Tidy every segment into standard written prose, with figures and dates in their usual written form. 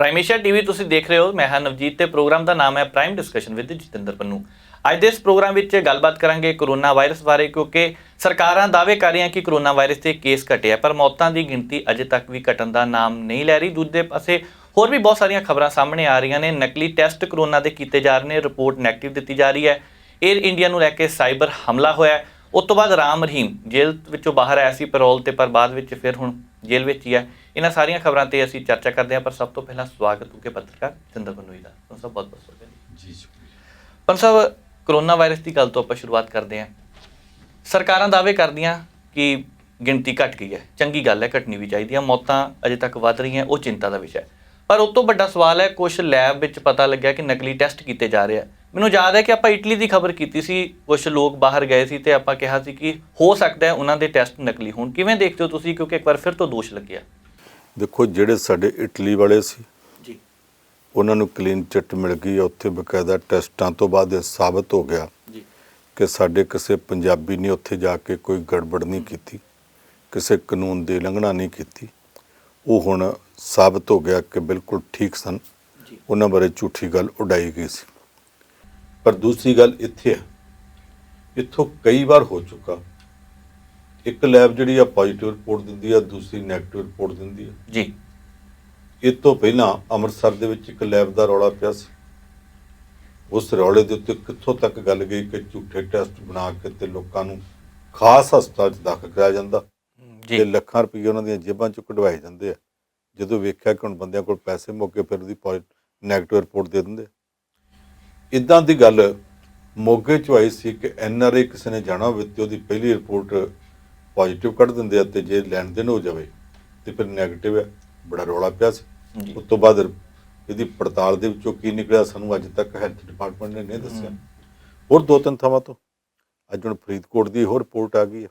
Prime Asia TV ਤੁਸੀਂ ਦੇਖ ਰਹੇ ਹੋ। ਮੈਂ ਹਾਂ ਨਵਜੀਤ ਤੇ ਪ੍ਰੋਗਰਾਮ ਦਾ ਨਾਮ ਹੈ prime discussion with Jatinder Pannu. ਅੱਜ ਦੇ ਇਸ ਪ੍ਰੋਗਰਾਮ ਵਿੱਚ ਗੱਲਬਾਤ ਕਰਾਂਗੇ ਕੋਰੋਨਾ ਵਾਇਰਸ ਬਾਰੇ, ਕਿਉਂਕਿ ਸਰਕਾਰਾਂ ਦਾਅਵੇ ਕਰ ਰਹੀਆਂ ਕਿ ਕੋਰੋਨਾ ਵਾਇਰਸ ਦੇ ਕੇਸ ਘਟੇ, ਪਰ ਮੌਤਾਂ ਦੀ ਗਿਣਤੀ ਅਜੇ ਤੱਕ ਵੀ ਘਟਣ ਦਾ ਨਾਮ ਨਹੀਂ ਲੈ ਰਹੀ। ਦੂਜੇ ਪਾਸੇ ਹੋਰ ਵੀ ਬਹੁਤ ਸਾਰੀਆਂ ਖਬਰਾਂ ਸਾਹਮਣੇ ਆ ਰਹੀਆਂ ਨੇ। ਨਕਲੀ ਟੈਸਟ ਕੋਰੋਨਾ ਦੇ ਕੀਤੇ ਜਾ ਰਹੇ ਨੇ, ਰਿਪੋਰਟ ਨੈਗੇਟਿਵ ਦਿੱਤੀ ਜਾ ਰਹੀ ਹੈ। ਏਅਰ ਇੰਡੀਆ ਨੂੰ ਲੈ ਕੇ ਸਾਈਬਰ ਹਮਲਾ ਹੋਇਆ। ਉਸ ਤੋਂ ਬਾਅਦ ਰਾਮ ਰਹੀਮ ਜੇਲ੍ਹ ਵਿੱਚੋਂ ਬਾਹਰ ਆਇਆ ਸੀ ਪੈਰੋਲ ਤੇ, ਪਰ ਬਾਅਦ ਵਿੱਚ ਫਿਰ ਹੁਣ ਜੇਲ੍ਹ ਵਿੱਚ ਹੀ ਹੈ। ਇਹਨਾਂ ਸਾਰੀਆਂ ਖਬਰਾਂ ਤੇ ਅਸੀਂ ਚਰਚਾ ਕਰਦੇ ਹਾਂ, ਪਰ ਸਭ ਤੋਂ ਪਹਿਲਾਂ ਸਵਾਗਤ ਹੋ ਕੇ ਪੱਤਰਕਾਰ ਜਤਿੰਦਰ ਪੰਨੂ ਜੀ ਦਾ। ਤੁਹਾਨੂੰ ਸਭ ਬਹੁਤ ਬਹੁਤ ਸਵਾਗਤ ਜੀ। ਪੰਨੂ ਸਾਹਿਬ, ਕੋਰੋਨਾ ਵਾਇਰਸ ਦੀ ਗੱਲ ਤੋਂ ਆਪਾਂ ਸ਼ੁਰੂਆਤ ਕਰਦੇ ਹਾਂ। ਸਰਕਾਰਾਂ ਦਾਅਵੇ ਕਰਦੀਆਂ ਕਿ ਗਿਣਤੀ ਘਟ ਗਈ ਹੈ, ਚੰਗੀ ਗੱਲ ਹੈ, ਘਟਣੀ ਵੀ ਚਾਹੀਦੀ ਹੈ। ਮੌਤਾਂ ਅਜੇ ਤੱਕ ਵੱਧ ਰਹੀਆਂ, ਉਹ ਚਿੰਤਾ ਦਾ ਵਿਸ਼ਾ ਹੈ। ਪਰ ਉਸ ਤੋਂ ਵੱਡਾ ਸਵਾਲ ਹੈ, ਕੁਝ ਲੈਬ ਵਿੱਚ ਪਤਾ ਲੱਗਿਆ ਕਿ ਨਕਲੀ ਟੈਸਟ ਕੀਤੇ ਜਾ ਰਹੇ ਆ। ਮੈਨੂੰ ਯਾਦ ਹੈ ਕਿ ਆਪਾਂ ਇਟਲੀ ਦੀ ਖਬਰ ਕੀਤੀ ਸੀ, ਕੁਝ ਲੋਕ ਬਾਹਰ ਗਏ ਸੀ ਤੇ ਆਪਾਂ ਕਿਹਾ ਸੀ ਕਿ ਹੋ ਸਕਦਾ ਹੈ ਉਹਨਾਂ ਦੇ ਟੈਸਟ ਨਕਲੀ ਹੋਣ। ਕਿਵੇਂ ਦੇਖਦੇ ਹੋ ਤੁਸੀਂ, ਕਿਉਂਕਿ ਇੱਕ ਵਾਰ ਫਿਰ ਤੋਂ ਦੋਸ਼ ਲੱਗਿਆ? ਦੇਖੋ, ਜਿਹੜੇ ਸਾਡੇ ਇਟਲੀ ਵਾਲੇ ਸੀ ਜੀ, ਉਹਨਾਂ ਨੂੰ ਕਲੀਨ ਚਿੱਟ ਮਿਲ ਗਈ। ਉੱਥੇ ਬਕਾਇਦਾ ਟੈਸਟਾਂ ਤੋਂ ਬਾਅਦ ਇਹ ਸਾਬਤ ਹੋ ਗਿਆ ਜੀ, ਕਿ ਸਾਡੇ ਕਿਸੇ ਪੰਜਾਬੀ ਨੇ ਉੱਥੇ ਜਾ ਕੇ ਕੋਈ ਗੜਬੜ ਨਹੀਂ ਕੀਤੀ, ਕਿਸੇ ਕਾਨੂੰਨ ਦੀ ਉਲੰਘਣਾ ਨਹੀਂ ਕੀਤੀ। ਉਹ ਹੁਣ ਸਾਬਤ ਹੋ ਗਿਆ ਕਿ ਬਿਲਕੁਲ ਠੀਕ ਸਨ। ਜੀ, ਉਹਨਾਂ ਬਾਰੇ ਝੂਠੀ ਗੱਲ ਉਡਾਈ ਗਈ ਸੀ। ਪਰ ਦੂਸਰੀ ਗੱਲ ਇੱਥੇ ਹੈ, ਇੱਥੋਂ ਕਈ ਵਾਰ ਹੋ ਚੁੱਕਾ, ਇੱਕ ਲੈਬ ਜਿਹੜੀ ਆ ਪੋਜ਼ੀਟਿਵ ਰਿਪੋਰਟ ਦਿੰਦੀ ਆ, ਦੂਸਰੀ ਨੈਗੇਟਿਵ ਰਿਪੋਰਟ ਦਿੰਦੀ ਆ। ਜੀ, ਇਹ ਤੋਂ ਪਹਿਲਾਂ ਅੰਮ੍ਰਿਤਸਰ ਦੇ ਵਿੱਚ ਇੱਕ ਲੈਬ ਦਾ ਰੌਲਾ ਪਿਆ ਸੀ। ਉਸ ਰੌਲੇ ਦੇ ਉੱਤੇ ਕਿੱਥੋਂ ਤੱਕ ਗੱਲ ਗਈ ਕਿ ਝੂਠੇ ਟੈਸਟ ਬਣਾ ਕੇ ਤੇ ਲੋਕਾਂ ਨੂੰ ਖਾਸ ਹਸਪਤਾਲ 'ਚ ਦਾਖਲ ਕਰਾਇਆ ਜਾਂਦਾ ਤੇ ਲੱਖਾਂ ਰੁਪਏ ਉਹਨਾਂ ਦੀਆਂ ਜੇਬਾਂ 'ਚੋਂ ਕਢਵਾਏ ਜਾਂਦੇ ਆ। ਜਦੋਂ ਵੇਖਿਆ ਕਿ ਹੁਣ ਬੰਦਿਆਂ ਕੋਲ ਪੈਸੇ ਮੁੱਕ ਗਏ, ਫਿਰ ਉਹਦੀ ਨੈਗੇਟਿਵ ਰਿਪੋਰਟ ਦੇ ਦਿੰਦੇ। ਇੱਦਾਂ ਦੀ ਗੱਲ ਮੋਗੇ 'ਚ ਆਈ ਸੀ ਕਿ NRA ਕਿਸੇ ਨੇ ਜਾਣਾ ਹੋਵੇ ਤੇ ਉਹਦੀ ਪਹਿਲੀ ਰਿਪੋਰਟ ਪੋਜ਼ੀਟਿਵ ਕੱਢ ਦਿੰਦੇ ਆ, ਤੇ ਜੇ ਲੈਣ ਦੇਣ ਹੋ ਜਾਵੇ ਤੇ ਫਿਰ ਨੈਗੇਟਿਵ ਹੈ। ਬੜਾ ਰੌਲਾ ਪਿਆ ਸੀ। ਉਸ ਤੋਂ ਬਾਅਦ ਇਹਦੀ ਪੜਤਾਲ ਦੇ ਵਿੱਚੋਂ ਕੀ ਨਿਕਲਿਆ ਸਾਨੂੰ ਅੱਜ ਤੱਕ ਹੈਲਥ ਡਿਪਾਰਟਮੈਂਟ ਨੇ ਨਹੀਂ ਦੱਸਿਆ। ਹੋਰ 2-3 ਥਾਵਾਂ ਤੋਂ ਅੱਜ ਹੁਣ ਫਰੀਦਕੋਟ ਦੀ ਹੋਰ ਰਿਪੋਰਟ ਆ ਗਈ ਹੈ।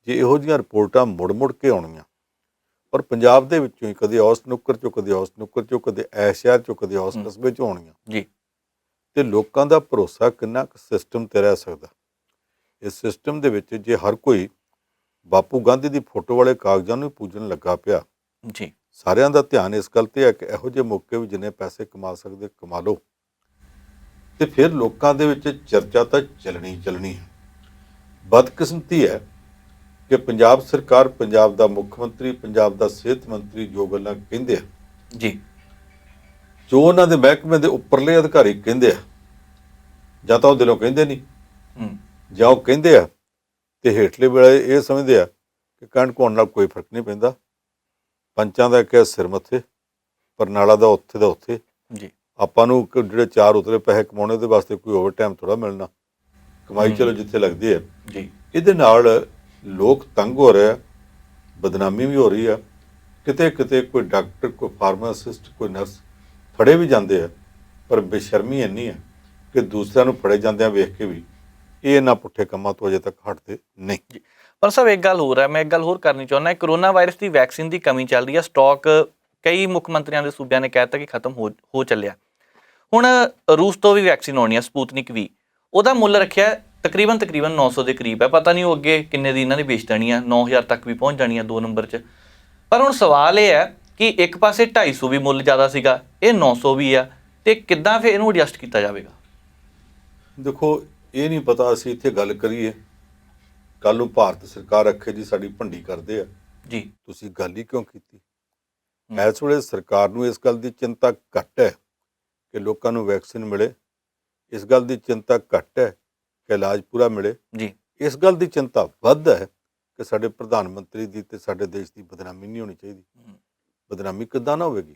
ਜੇ ਇਹੋ ਜਿਹੀਆਂ ਰਿਪੋਰਟਾਂ ਮੁੜ ਕੇ ਆਉਣੀਆਂ, ਪਰ ਪੰਜਾਬ ਦੇ ਵਿੱਚੋਂ ਹੀ ਕਦੇ ਉਸ ਨੁੱਕਰ 'ਚੋਂ, ਕਦੇ ਉਸ ਨੁੱਕਰ 'ਚੋਂ, ਕਦੇ ਇਸ ਸ਼ਹਿਰ 'ਚੋਂ, ਕਦੇ ਉਸ ਕਸਬੇ 'ਚੋਂ ਆਉਣੀਆਂ ਜੀ, ਤੇ ਲੋਕਾਂ ਦਾ ਭਰੋਸਾ ਕਿੰਨਾ ਕੁ ਸਿਸਟਮ ਤੇ ਰਹਿ ਸਕਦਾ? ਇਸ ਸਿਸਟਮ ਦੇ ਵਿੱਚ ਜੇ ਹਰ ਕੋਈ ਬਾਪੂ ਗਾਂਧੀ ਦੀ ਫੋਟੋ ਵਾਲੇ ਕਾਗਜ਼ਾਂ ਨੂੰ ਪੂਜਣ ਲੱਗਾ ਪਿਆ, ਜੀ, ਸਾਰਿਆਂ ਦਾ ਧਿਆਨ ਇਸ ਗੱਲ ਤੇ ਹੈ ਕਿ ਇਹੋ ਜਿਹੇ ਮੌਕੇ ਵੀ ਜਿੰਨੇ ਪੈਸੇ ਕਮਾ ਸਕਦੇ ਕਮਾ ਲਓ, ਤੇ ਫਿਰ ਲੋਕਾਂ ਦੇ ਵਿੱਚ ਚਰਚਾ ਤਾਂ ਚੱਲਣੀ ਹੈ। ਬਦਕਿਸਮਤੀ ਹੈ ਕਿ ਪੰਜਾਬ ਸਰਕਾਰ, ਪੰਜਾਬ ਦਾ ਮੁੱਖ ਮੰਤਰੀ, ਪੰਜਾਬ ਦਾ ਸਿਹਤ ਮੰਤਰੀ ਜੋ ਗੱਲਾਂ ਕਹਿੰਦੇ ਆ, ਜੀ, ਜੋ ਉਹਨਾਂ ਦੇ ਮਹਿਕਮੇ ਦੇ ਉੱਪਰਲੇ ਅਧਿਕਾਰੀ ਕਹਿੰਦੇ ਆ, ਜਾਂ ਤਾਂ ਉਹ ਦਿਲੋਂ ਕਹਿੰਦੇ ਨਹੀਂ, ਜਾਂ ਉਹ ਕਹਿੰਦੇ ਆ ਤੇ ਹੇਠਲੇ ਵੇਲੇ ਇਹ ਸਮਝਦੇ ਆ ਕਿ ਕਹਿਣ ਕਹਾਉਣ ਨਾਲ ਕੋਈ ਫਰਕ ਨਹੀਂ ਪੈਂਦਾ। ਪੰਚਾਂ ਦਾ ਇੱਕ ਸਿਰ ਮੱਥੇ, ਪਰ ਨਾਲਾ ਦਾ ਉੱਥੇ ਦਾ ਉੱਥੇ। ਜੀ, ਆਪਾਂ ਨੂੰ ਜਿਹੜੇ 4 ਉਤਲੇ ਪੈਸੇ ਕਮਾਉਣੇ ਉਹਦੇ ਵਾਸਤੇ ਕੋਈ ਓਵਰ ਟਾਈਮ ਥੋੜ੍ਹਾ ਮਿਲਣਾ, ਕਮਾਈ ਚਲੋ ਜਿੱਥੇ ਲੱਗਦੀ ਹੈ। ਜੀ, ਇਹਦੇ ਨਾਲ ਲੋਕ ਤੰਗ ਹੋ ਰਹੇ ਆ, ਬਦਨਾਮੀ ਵੀ ਹੋ ਰਹੀ ਆ। ਕਿਤੇ ਕਿਤੇ ਕੋਈ ਡਾਕਟਰ, ਕੋਈ ਫਾਰਮਾਸਿਸਟ, ਕੋਈ ਨਰਸ ਫੜੇ ਵੀ ਜਾਂਦੇ ਆ, ਪਰ ਬੇਸ਼ਰਮੀ ਇੰਨੀ ਹੈ ਕਿ ਦੂਸਰਿਆਂ ਨੂੰ ਫੜੇ ਜਾਂਦਿਆਂ ਵੇਖ ਕੇ ਵੀ ਇਹ ਇਹਨਾਂ ਪੁੱਠੇ ਕੰਮਾਂ ਤੋਂ ਅਜੇ ਤੱਕ ਹਟਦੇ ਨਹੀਂ। ਜੀ, ਪਰ ਸਾਹਿਬ ਇੱਕ ਗੱਲ ਹੋਰ ਹੈ, ਮੈਂ ਇੱਕ ਗੱਲ ਹੋਰ ਕਰਨੀ ਚਾਹੁੰਦਾ। ਕੋਰੋਨਾ ਵਾਇਰਸ ਦੀ ਵੈਕਸੀਨ ਦੀ ਕਮੀ ਚੱਲ ਰਹੀ ਹੈ। ਸਟਾਕ ਕਈ ਮੁੱਖ ਮੰਤਰੀਆਂ ਦੇ ਸੂਬਿਆਂ ਨੇ ਕਹਿ ਦਿੱਤਾ ਕਿ ਖਤਮ ਹੋ ਚੱਲਿਆ। ਹੁਣ ਰੂਸ ਤੋਂ ਵੀ ਵੈਕਸੀਨ ਆਉਣੀ ਹੈ, ਸਪੂਤਨਿਕ ਵੀ। ਉਹਦਾ ਮੁੱਲ ਰੱਖਿਆ ਤਕਰੀਬਨ 900 ਦੇ ਕਰੀਬ ਹੈ। ਪਤਾ ਨਹੀਂ ਉਹ ਅੱਗੇ ਕਿੰਨੇ ਦੀ ਇਹਨਾਂ ਨੇ ਵੇਚ ਦੇਣੀ ਆ, 9000 ਤੱਕ ਵੀ ਪਹੁੰਚ ਜਾਣੀ ਆ 2 ਨੰਬਰ 'ਚ। ਪਰ ਹੁਣ ਸਵਾਲ ਇਹ ਹੈ ਕਿ ਇੱਕ ਪਾਸੇ 250 ਵੀ ਮੁੱਲ ਜ਼ਿਆਦਾ ਸੀਗਾ, ਇਹ 900 ਵੀ ਆ, ਤੇ ਕਿੱਦਾਂ ਫਿਰ ਇਹਨੂੰ ਐਡਜਸਟ ਕੀਤਾ ਜਾਵੇਗਾ? ਦੇਖੋ, ਇਹ ਨਹੀਂ ਪਤਾ ਅਸੀਂ ਇੱਥੇ ਗੱਲ ਕਰੀਏ, ਕੱਲ੍ਹ ਨੂੰ ਭਾਰਤ ਸਰਕਾਰ ਆਖੇ ਜੀ ਸਾਡੀ ਭੰਡੀ ਕਰਦੇ ਆ ਜੀ, ਤੁਸੀਂ ਗੱਲ ਹੀ ਕਿਉਂ ਕੀਤੀ? ਇਸ ਵੇਲੇ ਸਰਕਾਰ ਨੂੰ ਇਸ ਗੱਲ ਦੀ ਚਿੰਤਾ ਘੱਟ ਹੈ ਕਿ ਲੋਕਾਂ ਨੂੰ ਵੈਕਸੀਨ ਮਿਲੇ, ਇਸ ਗੱਲ ਦੀ ਚਿੰਤਾ ਘੱਟ ਹੈ ਕਿ ਇਲਾਜ ਪੂਰਾ ਮਿਲੇ। ਜੀ, ਇਸ ਗੱਲ ਦੀ ਚਿੰਤਾ ਵੱਧ ਹੈ ਕਿ ਸਾਡੇ ਪ੍ਰਧਾਨ ਮੰਤਰੀ ਦੀ ਤੇ ਸਾਡੇ ਦੇਸ਼ ਦੀ ਬਦਨਾਮੀ ਨਹੀਂ ਹੋਣੀ ਚਾਹੀਦੀ। ਬਦਨਾਮੀ ਕਿੱਦਾਂ ਨਾ ਹੋਵੇਗੀ?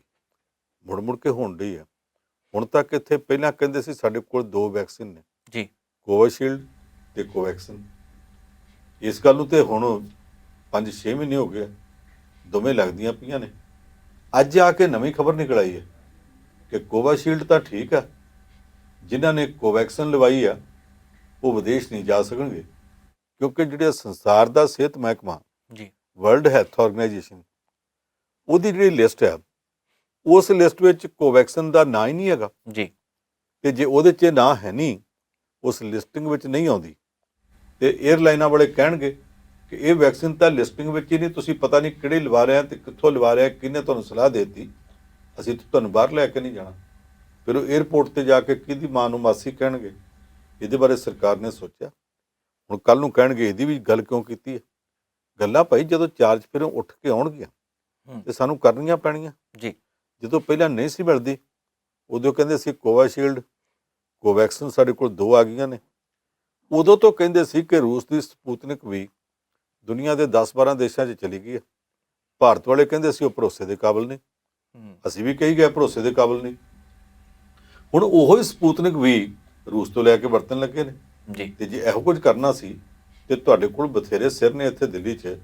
ਮੁੜ ਕੇ ਹੋਣ ਰਹੀ ਹੈ। ਹੁਣ ਤੱਕ ਇੱਥੇ ਪਹਿਲਾਂ ਕਹਿੰਦੇ ਸੀ ਸਾਡੇ ਕੋਲ 2 ਵੈਕਸੀਨ ਨੇ, ਜੀ, ਕੋਵਿਸ਼ੀਲਡ ਤੇ ਕੋਵੈਕਸਿਨ। ਇਸ ਗੱਲ ਨੂੰ ਤੇ ਹੁਣ 5-6 ਮਹੀਨੇ ਹੋ ਗਏ, ਦੋਵੇਂ ਲੱਗਦੀਆਂ ਪਈਆਂ ਨੇ। ਅੱਜ ਆ ਕੇ ਨਵੀਂ ਖਬਰ ਨਿਕਲ ਆਈ ਹੈ ਕਿ ਕੋਵਿਸ਼ੀਲਡ ਤਾਂ ਠੀਕ ਆ, ਜਿਨ੍ਹਾਂ ਨੇ ਕੋਵੈਕਸਿਨ ਲਵਾਈ ਆ ਉਹ ਵਿਦੇਸ਼ ਨਹੀਂ ਜਾ ਸਕਣਗੇ, ਕਿਉਂਕਿ ਜਿਹੜੇ ਸੰਸਾਰ ਦਾ ਸਿਹਤ ਮਹਿਕਮਾ, ਜੀ, ਵਰਲਡ ਹੈਲਥ ਆਰਗੇਨਾਈਜੇਸ਼ਨ, ਉਹਦੀ ਜਿਹੜੀ ਲਿਸਟ ਹੈ, ਉਸ ਲਿਸਟ ਵਿੱਚ ਕੋਵੈਕਸਿਨ ਦਾ ਨਾਂ ਹੀ ਨਹੀਂ ਹੈਗਾ। ਜੀ, ਤੇ ਜੇ ਉਹਦੇ 'ਚ ਨਾਂ ਹੈ ਨਹੀਂ, ਉਸ ਲਿਸਟਿੰਗ ਵਿੱਚ ਨਹੀਂ ਆਉਂਦੀ, ਤੇ ਏਅਰਲਾਈਨਾਂ ਵਾਲੇ ਕਹਿਣਗੇ ਕਿ ਇਹ ਵੈਕਸੀਨ ਤਾਂ ਲਿਸਟਿੰਗ ਵਿੱਚ ਹੀ ਨਹੀਂ, ਤੁਸੀਂ ਪਤਾ ਨਹੀਂ ਕਿਹੜੇ ਲਵਾ ਰਹੇ ਆ ਤੇ ਕਿੱਥੋਂ ਲਵਾ ਰਹੇ ਆ, ਕਿਹਨੇ ਤੁਹਾਨੂੰ ਸਲਾਹ ਦੇ ਦਿੱਤੀ, ਅਸੀਂ ਤਾਂ ਤੁਹਾਨੂੰ ਬਾਹਰ ਲੈ ਕੇ ਨਹੀਂ ਜਾਣਾ। ਫਿਰ ਉਹ 에ਅਰਪੋਰਟ ਤੇ ਜਾ ਕੇ ਕਿਹਦੀ ਮਾਂ ਨੂੰ ਮਾਸੀ ਕਹਿਣਗੇ? ਇਹਦੇ ਬਾਰੇ ਸਰਕਾਰ ਨੇ ਸੋਚਿਆ? ਹੁਣ ਕੱਲ ਨੂੰ ਕਹਿਣਗੇ ਇਹਦੀ ਵੀ ਗੱਲ ਕਿਉਂ ਕੀਤੀ ਹੈ? ਗੱਲਾਂ ਭਾਈ ਜਦੋਂ ਚਾਰਜ ਫਿਰ ਉੱਠ ਕੇ ਆਉਣਗੀਆਂ ਤੇ ਸਾਨੂੰ ਕਰਨੀਆਂ ਪੈਣੀਆਂ ਜੀ। ਜਦੋਂ ਪਹਿਲਾਂ ਨਹੀਂ ਸੀ ਮਿਲਦੀ ਉਦੋਂ ਕਹਿੰਦੇ ਸੀ ਕੋਵਾਸ਼ੀਲਡ, ਕੋਵੈਕਸਿਨ ਸਾਡੇ ਕੋਲ 2 ਆ ਗਈਆਂ ਨੇ। ਉਦੋਂ ਤੋਂ ਕਹਿੰਦੇ ਸੀ ਕਿ ਰੂਸ ਦੀ ਸਪੂਤਨਿਕ ਵੀ ਦੁਨੀਆ ਦੇ 10-12 ਦੇਸ਼ਾਂ 'ਚ ਚਲੀ ਗਈ ਹੈ। ਭਾਰਤ ਵਾਲੇ ਕਹਿੰਦੇ ਸੀ ਉਹ ਭਰੋਸੇ ਦੇ ਕਾਬਿਲ ਨਹੀਂ। ਅਸੀਂ ਵੀ ਕਹੀ ਗਏ ਭਰੋਸੇ ਦੇ ਕਾਬਿਲ ਨਹੀਂ। ਹੁਣ ਉਹੋ ਹੀ ਸਪੂਤਨਿਕ ਵੀ ਰੂਸ ਤੋਂ ਲੈ ਕੇ ਵਰਤਣ ਲੱਗੇ ਨੇ ਜੀ। ਤੇ ਜੇ ਇਹੋ ਕੁਝ ਕਰਨਾ ਸੀ ਤੇ ਤੁਹਾਡੇ ਕੋਲ ਬਥੇਰੇ ਸਿਰ ਨੇ ਇੱਥੇ ਦਿੱਲੀ 'ਚ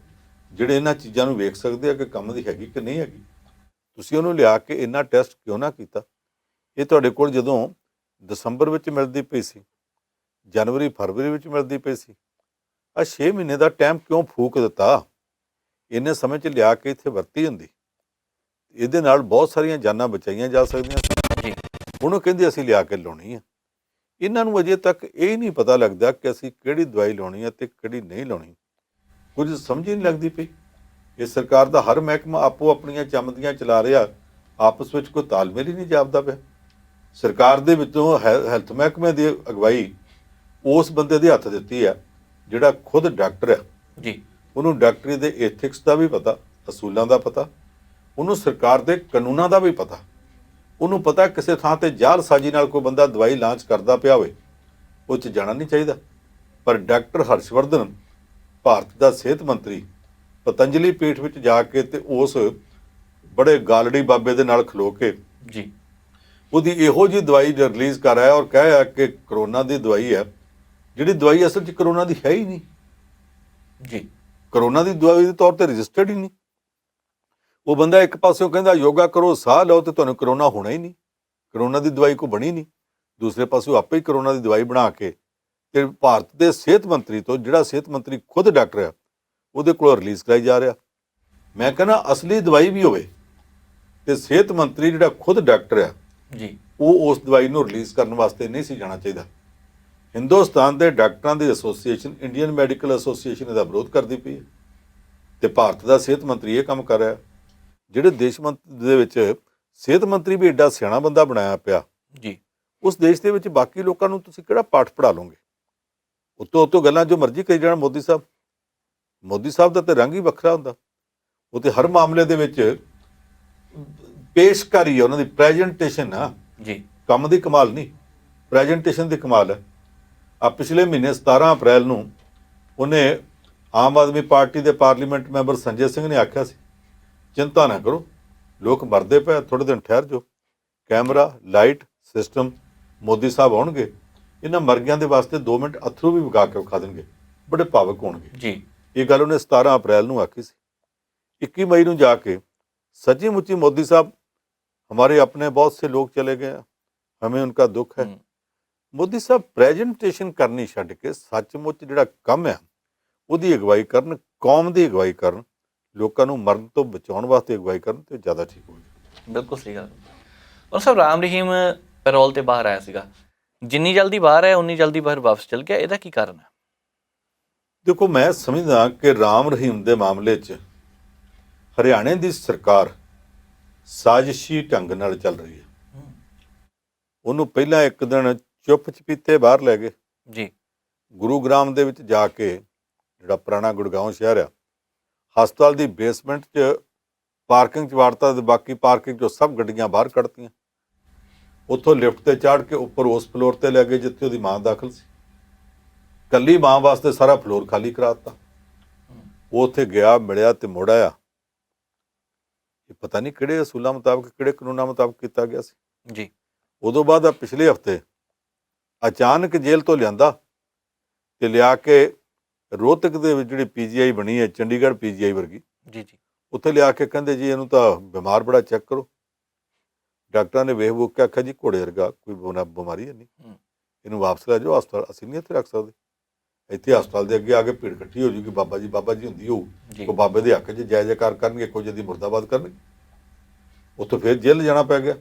ਜਿਹੜੇ ਇਹਨਾਂ ਚੀਜ਼ਾਂ ਨੂੰ ਵੇਖ ਸਕਦੇ ਆ ਕਿ ਕੰਮ ਦੀ ਹੈਗੀ ਕਿ ਨਹੀਂ ਹੈਗੀ। ਤੁਸੀਂ ਉਹਨੂੰ ਲਿਆ ਕੇ ਇੰਨਾ ਟੈਸਟ ਕਿਉਂ ਨਾ ਕੀਤਾ? ਇਹ ਤੁਹਾਡੇ ਕੋਲ ਜਦੋਂ ਦਸੰਬਰ ਵਿੱਚ ਮਿਲਦੀ ਪਈ ਸੀ, ਜਨਵਰੀ ਫਰਵਰੀ ਵਿੱਚ ਮਿਲਦੀ ਪਈ ਸੀ, ਆ 6 ਮਹੀਨੇ ਦਾ ਟਾਈਮ ਕਿਉਂ ਫੂਕ ਦਿੱਤਾ? ਇੰਨੇ ਸਮੇਂ 'ਚ ਲਿਆ ਕੇ ਇੱਥੇ ਵਰਤੀ ਹੁੰਦੀ, ਇਹਦੇ ਨਾਲ ਬਹੁਤ ਸਾਰੀਆਂ ਜਾਨਾਂ ਬਚਾਈਆਂ ਜਾ ਸਕਦੀਆਂ ਸੀ ਜੀ। ਹੁਣ ਉਹ ਕਹਿੰਦੇ ਅਸੀਂ ਲਿਆ ਕੇ ਲਾਉਣੀ ਆ। ਇਹਨਾਂ ਨੂੰ ਅਜੇ ਤੱਕ ਇਹ ਨਹੀਂ ਪਤਾ ਲੱਗਦਾ ਕਿ ਅਸੀਂ ਕਿਹੜੀ ਦਵਾਈ ਲਾਉਣੀ ਹੈ ਤੇ ਕਿਹੜੀ ਨਹੀਂ ਲਾਉਣੀ। ਕੁਝ ਸਮਝ ਹੀ ਨਹੀਂ ਲੱਗਦੀ ਪਈ। ਇਹ ਸਰਕਾਰ ਦਾ ਹਰ ਮਹਿਕਮਾ ਆਪੋ ਆਪਣੀਆਂ ਚਮਦੀਆਂ ਚਲਾ ਰਿਹਾ, ਆਪਸ ਵਿੱਚ ਕੋਈ ਤਾਲਮੇਲ ਹੀ ਨਹੀਂ ਜਾਪਦਾ ਪਿਆ। ਸਰਕਾਰ ਦੇ ਵਿੱਚੋਂ ਹੈਲਥ ਮਹਿਕਮੇ ਦੀ ਅਗਵਾਈ ਉਸ ਬੰਦੇ ਦੇ ਹੱਥ ਦਿੱਤੀ ਹੈ ਜਿਹੜਾ ਖੁਦ ਡਾਕਟਰ ਹੈ ਜੀ। ਉਹਨੂੰ ਡਾਕਟਰੀ ਦੇ ਐਥਿਕਸ ਦਾ ਵੀ ਪਤਾ, ਅਸੂਲਾਂ ਦਾ ਪਤਾ, ਉਹਨੂੰ ਸਰਕਾਰ ਦੇ ਕਾਨੂੰਨਾਂ ਦਾ ਵੀ ਪਤਾ। ਉਹਨੂੰ ਪਤਾ ਕਿਸੇ ਥਾਂ ਤੇ ਜਾਲਸਾਜ਼ੀ ਨਾਲ ਕੋਈ ਬੰਦਾ ਦਵਾਈ ਲਾਂਚ ਕਰਦਾ ਪਿਆ ਹੋਵੇ ਉਹ 'ਚ ਜਾਣਾ ਨਹੀਂ ਚਾਹੀਦਾ। ਪਰ ਡਾਕਟਰ ਹਰਸ਼ਵਰਧਨ, ਭਾਰਤ ਦਾ ਸਿਹਤ ਮੰਤਰੀ, ਪਤੰਜਲੀ ਪੀਠ ਵਿੱਚ ਜਾ ਕੇ ਤੇ ਉਸ ਬੜੇ ਗਾਲੜੀ ਬਾਬੇ ਦੇ ਨਾਲ ਖਲੋ ਕੇ ਜੀ ਉਹਦੀ ਇਹੋ ਜਿਹੀ ਦਵਾਈ ਰਿਲੀਜ਼ ਕਰ ਆਇਆ ਔਰ ਕਹਿਆ ਕਿ ਕਰੋਨਾ ਦੀ ਦਵਾਈ ਹੈ, ਜਿਹੜੀ ਦਵਾਈ ਅਸਲ 'ਚ ਕਰੋਨਾ ਦੀ ਹੈ ਹੀ ਨਹੀਂ ਜੀ। ਕਰੋਨਾ ਦੀ ਦਵਾਈ ਦੇ ਤੌਰ ਤੇ ਰਜਿਸਟਰਡ ਹੀ ਨਹੀਂ। ਉਹ ਬੰਦਾ ਇੱਕ ਪਾਸਿਓਂ ਕਹਿੰਦਾ ਯੋਗਾ ਕਰੋ, ਸਾਹ ਲਓ ਤੇ ਤੁਹਾਨੂੰ ਕਰੋਨਾ ਹੋਣਾ ਹੀ ਨਹੀਂ, ਕਰੋਨਾ ਦੀ ਦਵਾਈ ਕੋਈ ਬਣੀ ਨਹੀਂ। ਦੂਸਰੇ ਪਾਸਿਓਂ ਆਪੇ ਹੀ ਕਰੋਨਾ ਦੀ ਦਵਾਈ ਬਣਾ ਕੇ ਤੇ ਭਾਰਤ ਦੇ ਸਿਹਤ ਮੰਤਰੀ ਤੋਂ, ਜਿਹੜਾ ਸਿਹਤ ਮੰਤਰੀ ਖੁਦ ਡਾਕਟਰ ਹੈ, ਉਹਦੇ ਕੋਲੋਂ ਰਿਲੀਜ਼ ਕਰਾਈ ਜਾ ਰਿਹਾ। ਮੈਂ ਕਹਿੰਦਾ ਅਸਲੀ ਦਵਾਈ ਵੀ ਹੋਵੇ ਤੇ ਸਿਹਤ ਮੰਤਰੀ ਜਿਹੜਾ ਖੁਦ ਡਾਕਟਰ ਹੈ ਜੀ, ਉਹ ਉਸ ਦਵਾਈ ਨੂੰ ਰਿਲੀਜ਼ ਕਰਨ ਵਾਸਤੇ ਨਹੀਂ ਸੀ ਜਾਣਾ ਚਾਹੀਦਾ। ਹਿੰਦੁਸਤਾਨ ਦੇ ਡਾਕਟਰਾਂ ਦੀ ਐਸੋਸੀਏਸ਼ਨ, ਇੰਡੀਅਨ ਮੈਡੀਕਲ ਐਸੋਸੀਏਸ਼ਨ ਇਹਦਾ ਵਿਰੋਧ ਕਰਦੀ ਪਈ ਹੈ ਤੇ ਭਾਰਤ ਦਾ ਸਿਹਤ ਮੰਤਰੀ ਇਹ ਕੰਮ ਕਰ ਰਿਹਾ। ਜਿਹੜੇ ਦੇਸ਼ ਦੇ ਵਿੱਚ ਸਿਹਤ ਮੰਤਰੀ ਵੀ ਐਡਾ ਸਿਆਣਾ ਬੰਦਾ ਬਣਾਇਆ ਪਿਆ ਜੀ, ਉਸ ਦੇਸ਼ ਦੇ ਵਿੱਚ ਬਾਕੀ ਲੋਕਾਂ ਨੂੰ ਤੁਸੀਂ ਕਿਹੜਾ ਪਾਠ ਪੜ੍ਹਾ ਲਓਗੇ? ਉੱਤੋਂ ਗੱਲਾਂ ਜੋ ਮਰਜ਼ੀ ਕਰੀ ਜਾਣ। ਮੋਦੀ ਸਾਹਿਬ ਦਾ ਤੇ ਰੰਗ ਹੀ ਵੱਖਰਾ ਹੁੰਦਾ। ਉਹ ਤੇ ਹਰ ਮਾਮਲੇ ਦੇ ਵਿੱਚ ਪੇਸ਼ਕਾਰੀ ਹੈ, ਉਹਨਾਂ ਦੀ ਪ੍ਰੈਜੈਂਟੇਸ਼ਨ ਆ ਜੀ। ਕੰਮ ਦੀ ਕਮਾਲ ਨਹੀਂ, ਪ੍ਰੈਜੈਂਟੇਸ਼ਨ ਦੀ ਕਮਾਲ ਹੈ। ਆ ਪਿਛਲੇ ਮਹੀਨੇ 17 ਅਪ੍ਰੈਲ ਨੂੰ ਉਹਨੇ ਆਮ ਆਦਮੀ ਪਾਰਟੀ ਦੇ ਪਾਰਲੀਮੈਂਟ ਮੈਂਬਰ ਸੰਜੇ ਸਿੰਘ ਨੇ ਆਖਿਆ ਸੀ ਚਿੰਤਾ ਨਾ ਕਰੋ, ਲੋਕ ਮਰਦੇ ਪਏ, ਥੋੜ੍ਹੇ ਦਿਨ ਠਹਿਰ ਜਾਓ, ਕੈਮਰਾ ਲਾਈਟ ਸਿਸਟਮ ਮੋਦੀ ਸਾਹਿਬ ਆਉਣਗੇ, ਇਹਨਾਂ ਮਰਗਿਆਂ ਦੇ ਵਾਸਤੇ 2 ਮਿੰਟ ਅਥਰੂ ਵੀ ਵਗਾ ਕੇ ਵਿਖਾ ਦੇਣਗੇ, ਬੜੇ ਭਾਵਕ ਹੋਣਗੇ ਜੀ। ਇਹ ਗੱਲ ਉਹਨੇ 17 ਅਪ੍ਰੈਲ ਨੂੰ ਆਖੀ ਸੀ। 21 ਮਈ ਨੂੰ ਜਾ ਕੇ सच्ची मुच्ची मोदी साहब हमारे अपने बहुत से लोग चले गए, हमें उनका दुख है। मोदी साहब प्रेजेंटेशन करनी छड्ड के सचमुच जिहड़ा काम है ਉਹਦੀ ਅਗਵਾਈ ਕਰਨ, ਕੌਮ ਦੀ ਅਗਵਾਈ ਕਰਨ, ਲੋਕਾਂ ਨੂੰ ਮਰਨ ਤੋਂ ਬਚਾਉਣ ਵਾਸਤੇ ਅਗਵਾਈ ਕਰਨ ਤੇ ਜ਼ਿਆਦਾ ਠੀਕ ਹੋਵੇ। ਬਿਲਕੁਲ ਸਹੀ ਗੱਲ। ਔਰ ਸਾਹਿਬ ਰਾਮ ਰਹੀਮ ਪੈਰੋਲ ਤੇ ਬਾਹਰ ਆਇਆ ਸੀਗਾ, ਜਿੰਨੀ ਜਲਦੀ ਬਾਹਰ ਆਇਆ ਉਨੀ ਜਲਦੀ ਬਾਹਰ ਵਾਪਸ ਚਲ ਗਿਆ, ਇਹਦਾ ਕੀ ਕਾਰਨ ਹੈ? ਦੇਖੋ, ਮੈਂ ਸਮਝਦਾ ਕਿ ਰਾਮ ਰਹੀਮ ਦੇ ਮਾਮਲੇ 'ਚ ਹਰਿਆਣੇ ਦੀ ਸਰਕਾਰ ਸਾਜ਼ਿਸ਼ੀ ਢੰਗ ਨਾਲ ਚੱਲ ਰਹੀ ਹੈ। ਉਹਨੂੰ ਪਹਿਲਾਂ ਇੱਕ ਦਿਨ ਚੁੱਪ ਚਪੀਤੇ ਬਾਹਰ ਲੈ ਗਏ ਜੀ। ਗੁਰੂਗ੍ਰਾਮ ਦੇ ਵਿੱਚ ਜਾ ਕੇ, ਜਿਹੜਾ ਪੁਰਾਣਾ ਗੁੜਗਾਉਂ ਸ਼ਹਿਰ ਆ, ਹਸਪਤਾਲ ਦੀ ਬੇਸਮੈਂਟ 'ਚ ਪਾਰਕਿੰਗ 'ਚ ਵਾੜਤਾ ਤੇ ਬਾਕੀ ਪਾਰਕਿੰਗ 'ਚੋਂ ਸਭ ਗੱਡੀਆਂ ਬਾਹਰ ਕੱਢਤੀਆਂ। ਉੱਥੋਂ ਲਿਫਟ ਤੇ ਚਾੜ ਕੇ ਉੱਪਰ ਉਸ ਫਲੋਰ ਤੇ ਲੈ ਗਏ ਜਿੱਥੇ ਉਹਦੀ ਮਾਂ ਦਾਖਲ ਸੀ। ਕੱਲੀ ਮਾਂ ਵਾਸਤੇ ਸਾਰਾ ਫਲੋਰ ਖਾਲੀ ਕਰਾ ਦਿੱਤਾ। ਉਹ ਉੱਥੇ ਗਿਆ, ਮਿਲਿਆ ਤੇ ਮੁੜ ਆਇਆ। ਇਹ ਪਤਾ ਨਹੀਂ ਕਿਹੜੇ ਅਸੂਲਾਂ ਮੁਤਾਬਕ, ਕਿਹੜੇ ਕਾਨੂੰਨਾਂ ਮੁਤਾਬਕ ਕੀਤਾ ਗਿਆ ਸੀ ਜੀ। ਉਦੋਂ ਬਾਅਦ ਆ ਪਿਛਲੇ ਹਫ਼ਤੇ ਅਚਾਨਕ ਜੇਲ੍ਹ ਤੋਂ ਲਿਆਂਦਾ ਤੇ ਲਿਆ ਕੇ ਰੋਹਤਕ ਦੇ ਵਿੱਚ ਜਿਹੜੀ ਪੀਜੀਆਈ ਬਣੀ ਹੈ, ਚੰਡੀਗੜ੍ਹ ਪੀਜੀਆਈ ਵਰਗੀ, ਜੀ ਜੀ, ਉੱਥੇ ਲਿਆ ਕੇ ਕਹਿੰਦੇ ਜੀ ਇਹਨੂੰ ਤਾਂ ਬਿਮਾਰ ਬੜਾ, ਚੈੱਕ ਕਰੋ। ਡਾਕਟਰਾਂ ਨੇ ਵੇਖ ਵੂਖ ਕੇ ਆਖਿਆ ਜੀ ਘੋੜੇ ਵਰਗਾ, ਕੋਈ ਬਿਮਾਰੀ ਹੈ ਨਹੀਂ, ਇਹਨੂੰ ਵਾਪਸ ਲੈ ਜਾਓ ਹਸਪਤਾਲ, ਅਸੀਂ ਨਹੀਂ ਇੱਥੇ ਰੱਖ ਸਕਦੇ। ਇੱਥੇ ਹਸਪਤਾਲ ਦੇ ਅੱਗੇ ਆ ਕੇ ਭੀੜ ਇਕੱਠੀ ਹੋ ਜੂਗੀ, ਬਾਬਾ ਜੀ ਹੁੰਦੀ ਹੋਊ, ਉਹ ਬਾਬੇ ਦੇ ਹੱਕ 'ਚ ਜੈ ਜੈਕਾਰ ਕਰਨਗੇ, ਕੁਝ ਦੀ ਮੁਰਦਾਬਾਦ ਕਰਨਗੇ। ਉੱਥੋਂ ਫਿਰ ਜੇਲ੍ਹ ਜਾਣਾ ਪੈ ਗਿਆ।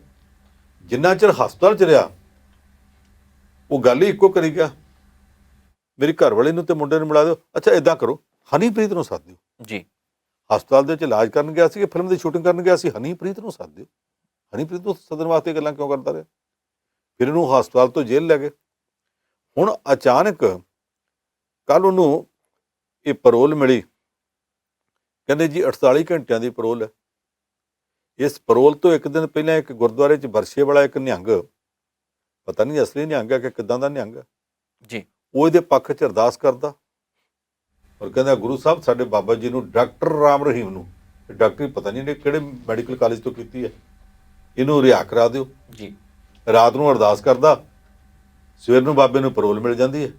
ਜਿੰਨਾ ਚਿਰ ਹਸਪਤਾਲ 'ਚ ਰਿਹਾ ਉਹ ਗੱਲ ਹੀ ਇੱਕੋ ਕਰੀ ਗਿਆ, ਮੇਰੀ ਘਰ ਵਾਲੇ ਨੂੰ ਤੇ ਮੁੰਡੇ ਨੂੰ ਮਿਲਾ ਦਿਓ। ਅੱਛਾ ਇੱਦਾਂ ਕਰੋ, ਹਨੀਪ੍ਰੀਤ ਨੂੰ ਸੱਦ ਦਿਓ। ਜੀ। ਹਸਪਤਾਲ ਦੇ ਵਿੱਚ ਇਲਾਜ ਕਰਨ ਗਿਆ ਸੀ ਕਿ ਫਿਲਮ ਦੀ ਸ਼ੂਟਿੰਗ ਕਰਨ ਗਿਆ ਸੀ, ਹਨੀਪ੍ਰੀਤ ਨੂੰ ਸੱਦ ਦਿਓ। ਹਨੀਪ੍ਰੀਤ ਨੂੰ ਸੱਦਣ ਵਾਸਤੇ ਗੱਲਾਂ ਕਿਉਂ ਕਰਦਾ ਰਿਹਾ। ਫਿਰ ਇਹਨੂੰ ਹਸਪਤਾਲ ਤੋਂ ਜੇਲ੍ਹ ਲੈ ਗਏ। ਹੁਣ ਅਚਾਨਕ ਕੱਲ੍ਹ ਉਹਨੂੰ ਇਹ ਪੈਰੋਲ ਮਿਲੀ, ਕਹਿੰਦੇ ਜੀ 48 ਘੰਟਿਆਂ ਦੀ ਪੈਰੋਲ ਹੈ। ਇਸ ਪੈਰੋਲ ਤੋਂ ਇੱਕ ਦਿਨ ਪਹਿਲਾਂ ਇੱਕ ਗੁਰਦੁਆਰੇ 'ਚ ਵਰਸ਼ੇ ਵਾਲਾ ਇੱਕ ਨਿਹੰਗ, ਪਤਾ ਨਹੀਂ ਅਸਲੀ ਨਿਹੰਗ ਹੈ ਕਿ ਕਿੱਦਾਂ ਦਾ ਨਿਹੰਗ ਹੈ ਜੀ, ਉਹ ਇਹਦੇ ਪੱਖ 'ਚ ਅਰਦਾਸ ਕਰਦਾ ਔਰ ਕਹਿੰਦਾ ਗੁਰੂ ਸਾਹਿਬ ਸਾਡੇ ਬਾਬਾ ਜੀ ਨੂੰ ਡਾਕਟਰ ਰਾਮ ਰਹੀਮ ਨੂੰ, ਡਾਕਟਰੀ ਪਤਾ ਨਹੀਂ ਇਹਨੇ ਕਿਹੜੇ ਮੈਡੀਕਲ ਕਾਲਜ ਤੋਂ ਕੀਤੀ ਹੈ, ਇਹਨੂੰ ਰਿਹਾਅ ਕਰਾ ਦਿਓ ਜੀ। ਰਾਤ ਨੂੰ ਅਰਦਾਸ ਕਰਦਾ, ਸਵੇਰ ਨੂੰ ਬਾਬੇ ਨੂੰ ਪੈਰੋਲ ਮਿਲ ਜਾਂਦੀ ਹੈ।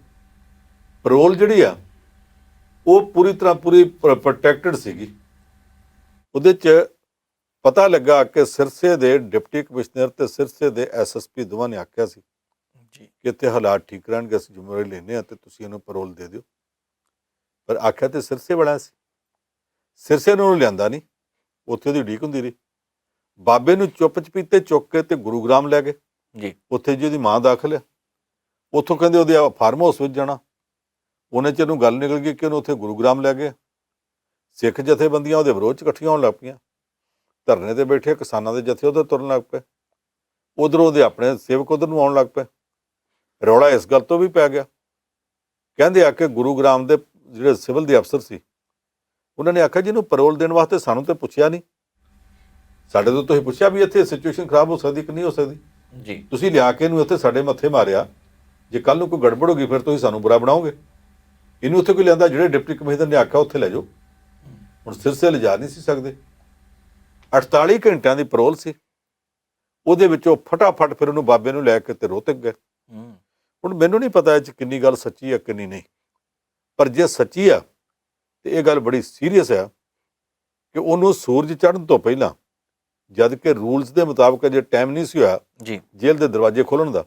ਪੈਰੋਲ ਜਿਹੜੀ ਆ ਉਹ ਪੂਰੀ ਤਰ੍ਹਾਂ ਪੂਰੀ ਪ੍ਰੋਟੈਕਟਡ ਸੀਗੀ। ਉਹਦੇ 'ਚ ਪਤਾ ਲੱਗਾ ਕਿ ਸਿਰਸੇ ਦੇ ਡਿਪਟੀ ਕਮਿਸ਼ਨਰ ਤੇ ਸਿਰਸੇ ਦੇ ਐਸਐਸਪੀ ਦੋਵਾਂ ਨੇ ਆਖਿਆ ਸੀ ਜੀ, ਕਿ ਇੱਥੇ ਹਾਲਾਤ ਠੀਕ ਰਹਿਣਗੇ, ਅਸੀਂ ਜ਼ਿੰਮੇਵਾਰੀ ਲੈਂਦੇ ਹਾਂ ਤੇ ਤੁਸੀਂ ਇਹਨੂੰ ਪੈਰੋਲ ਦੇ ਦਿਓ। ਪਰ ਆਖਿਆ ਤੇ ਸਿਰਸੇ ਵਾਲਾ ਸੀ, ਸਿਰਸੇ ਨੂੰ ਉਹਨੂੰ ਲਿਆਂਦਾ ਨਹੀਂ, ਉੱਥੇ ਉਹਦੀ ਉਡੀਕ ਹੁੰਦੀ ਰਹੀ। ਬਾਬੇ ਨੂੰ ਚੁੱਪ ਚਪੀਤੇ ਚੁੱਕ ਕੇ ਤੇ ਗੁਰੂਗ੍ਰਾਮ ਲੈ ਗਏ ਜੀ। ਉੱਥੇ ਜੀ ਉਹਦੀ ਮਾਂ ਦਾਖਲ ਹੈ। ਉੱਥੋਂ ਕਹਿੰਦੇ ਉਹਦੇ ਫਾਰਮ ਹਾਊਸ ਵਿੱਚ ਜਾਣਾ, ਉਹਨੇ 'ਚ ਇਹਨੂੰ ਗੱਲ ਨਿਕਲ ਗਈ ਕਿ ਉਹਨੂੰ ਉੱਥੇ ਗੁਰੂਗ੍ਰਾਮ ਲੈ ਗਏ। ਸਿੱਖ ਜਥੇਬੰਦੀਆਂ ਉਹਦੇ ਵਿਰੋਧ 'ਚ ਇਕੱਠੀਆਂ ਹੋਣ ਲੱਗ ਪਈਆਂ, ਧਰਨੇ ਤੇ ਬੈਠੇ ਕਿਸਾਨਾਂ ਦੇ ਜਥੇ ਉੱਧਰ ਤੁਰਨ ਲੱਗ ਪਏ, ਉੱਧਰੋਂ ਉਹਦੇ ਆਪਣੇ ਸੇਵਕ ਉੱਧਰ ਨੂੰ ਆਉਣ ਲੱਗ ਪਏ। ਰੌਲਾ ਇਸ ਗੱਲ ਤੋਂ ਵੀ ਪੈ ਗਿਆ, ਕਹਿੰਦੇ ਆ ਕਿ ਗੁਰੂਗ੍ਰਾਮ ਦੇ ਜਿਹੜੇ ਸਿਵਲ ਦੇ ਅਫਸਰ ਸੀ ਉਹਨਾਂ ਨੇ ਆਖਿਆ ਜਿਹਨੂੰ ਪੈਰੋਲ ਦੇਣ ਵਾਸਤੇ ਸਾਨੂੰ ਤੇ ਪੁੱਛਿਆ ਨਹੀਂ, ਸਾਡੇ ਤੋਂ ਤੁਸੀਂ ਪੁੱਛਿਆ ਵੀ ਇੱਥੇ ਸਿਚੁਏਸ਼ਨ ਖਰਾਬ ਹੋ ਸਕਦੀ ਕਿ ਨਹੀਂ ਹੋ ਸਕਦੀ, ਜੀ, ਤੁਸੀਂ ਲਿਆ ਕੇ ਇਹਨੂੰ ਇੱਥੇ ਸਾਡੇ ਮੱਥੇ ਮਾਰਿਆ, ਜੇ ਕੱਲ੍ਹ ਨੂੰ ਕੋਈ ਗੜਬੜ ਹੋ ਗਈ ਫਿਰ ਤੁਸੀਂ ਸਾਨੂੰ ਬੁਰਾ ਬਣਾਓਗੇ। ਇਹਨੂੰ ਉੱਥੇ ਕੋਈ ਲਿਆਂਦਾ, ਜਿਹੜੇ ਡਿਪਟੀ ਕਮਿਸ਼ਨਰ ਨੇ ਆਖਿਆ ਉੱਥੇ ਲੈ ਜਾਓ। ਹੁਣ ਸਿਰਸੇ ਲਿਜਾ ਨਹੀਂ ਸੀ ਸਕਦੇ। 48 ਘੰਟਿਆਂ ਦੀ ਪੈਰੋਲ ਸੀ, ਉਹਦੇ ਵਿੱਚੋਂ ਫਟਾਫਟ ਫਿਰ ਉਹਨੂੰ ਬਾਬੇ ਨੂੰ ਲੈ ਕੇ ਤੇ ਰੋਹਤਕ ਗਏ। ਹੁਣ ਮੈਨੂੰ ਨਹੀਂ ਪਤਾ ਇਹ 'ਚ ਕਿੰਨੀ ਗੱਲ ਸੱਚੀ ਹੈ ਕਿੰਨੀ ਨਹੀਂ, ਪਰ ਜੇ ਸੱਚੀ ਆ ਤੇ ਇਹ ਗੱਲ ਬੜੀ ਸੀਰੀਅਸ ਆ ਕਿ ਉਹਨੂੰ ਸੂਰਜ ਚੜ੍ਹਨ ਤੋਂ ਪਹਿਲਾਂ, ਜਦ ਕਿ ਰੂਲਸ ਦੇ ਮੁਤਾਬਕ ਜੇ ਟਾਈਮ ਨਹੀਂ ਸੀ ਹੋਇਆ ਜੀ, ਜੇਲ੍ਹ ਦੇ ਦਰਵਾਜ਼ੇ ਖੋਲ੍ਹਣ ਦਾ,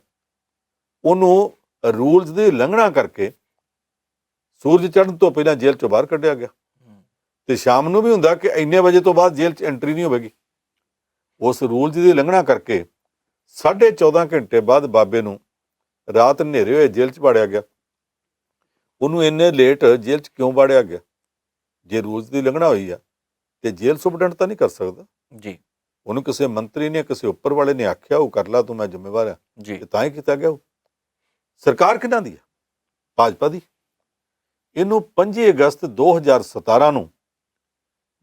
ਉਹਨੂੰ ਰੂਲਸ ਦੀ ਉਲੰਘਣਾ ਕਰਕੇ ਸੂਰਜ ਚੜ੍ਹਨ ਤੋਂ ਪਹਿਲਾਂ ਜੇਲ੍ਹ 'ਚੋਂ ਬਾਹਰ ਕੱਢਿਆ ਗਿਆ। ਤੇ ਸ਼ਾਮ ਨੂੰ ਵੀ ਹੁੰਦਾ ਕਿ ਇੰਨੇ ਵਜੇ ਤੋਂ ਬਾਅਦ ਜੇਲ੍ਹ 'ਚ ਐਂਟਰੀ ਨਹੀਂ ਹੋਵੇਗੀ। ਉਸ ਰੂਲਸ ਦੀ ਉਲੰਘਣਾ ਕਰਕੇ 14.5 ਘੰਟੇ ਬਾਅਦ ਬਾਬੇ ਨੂੰ ਰਾਤ ਹਨੇਰੇ ਹੋਏ ਜੇਲ੍ਹ 'ਚ ਵਾੜਿਆ ਗਿਆ। ਉਹਨੂੰ ਇੰਨੇ ਲੇਟ ਜੇਲ੍ਹ 'ਚ ਕਿਉਂ ਵਾੜਿਆ ਗਿਆ? ਜੇ ਰੂਲਸ ਦੀ ਉਲੰਘਣਾ ਹੋਈ ਆ ਤੇ ਜੇਲ੍ਹ ਸੁਪਰਡੈਂਟ ਤਾਂ ਨਹੀਂ ਕਰ ਸਕਦਾ ਜੀ, ਉਹਨੂੰ ਕਿਸੇ ਮੰਤਰੀ ਨੇ, ਕਿਸੇ ਉੱਪਰ ਵਾਲੇ ਨੇ ਆਖਿਆ ਉਹ ਕਰ ਲਾ, ਤੂੰ ਮੈਂ ਜ਼ਿੰਮੇਵਾਰ ਹਾਂ, ਜੀ, ਤੇ ਤਾਂ ਹੀ ਕੀਤਾ ਗਿਆ। ਉਹ ਸਰਕਾਰ ਕਿਹਨਾਂ ਦੀ ਹੈ? ਭਾਜਪਾ ਦੀ। ਇਹਨੂੰ 25 ਅਗਸਤ 2017 ਨੂੰ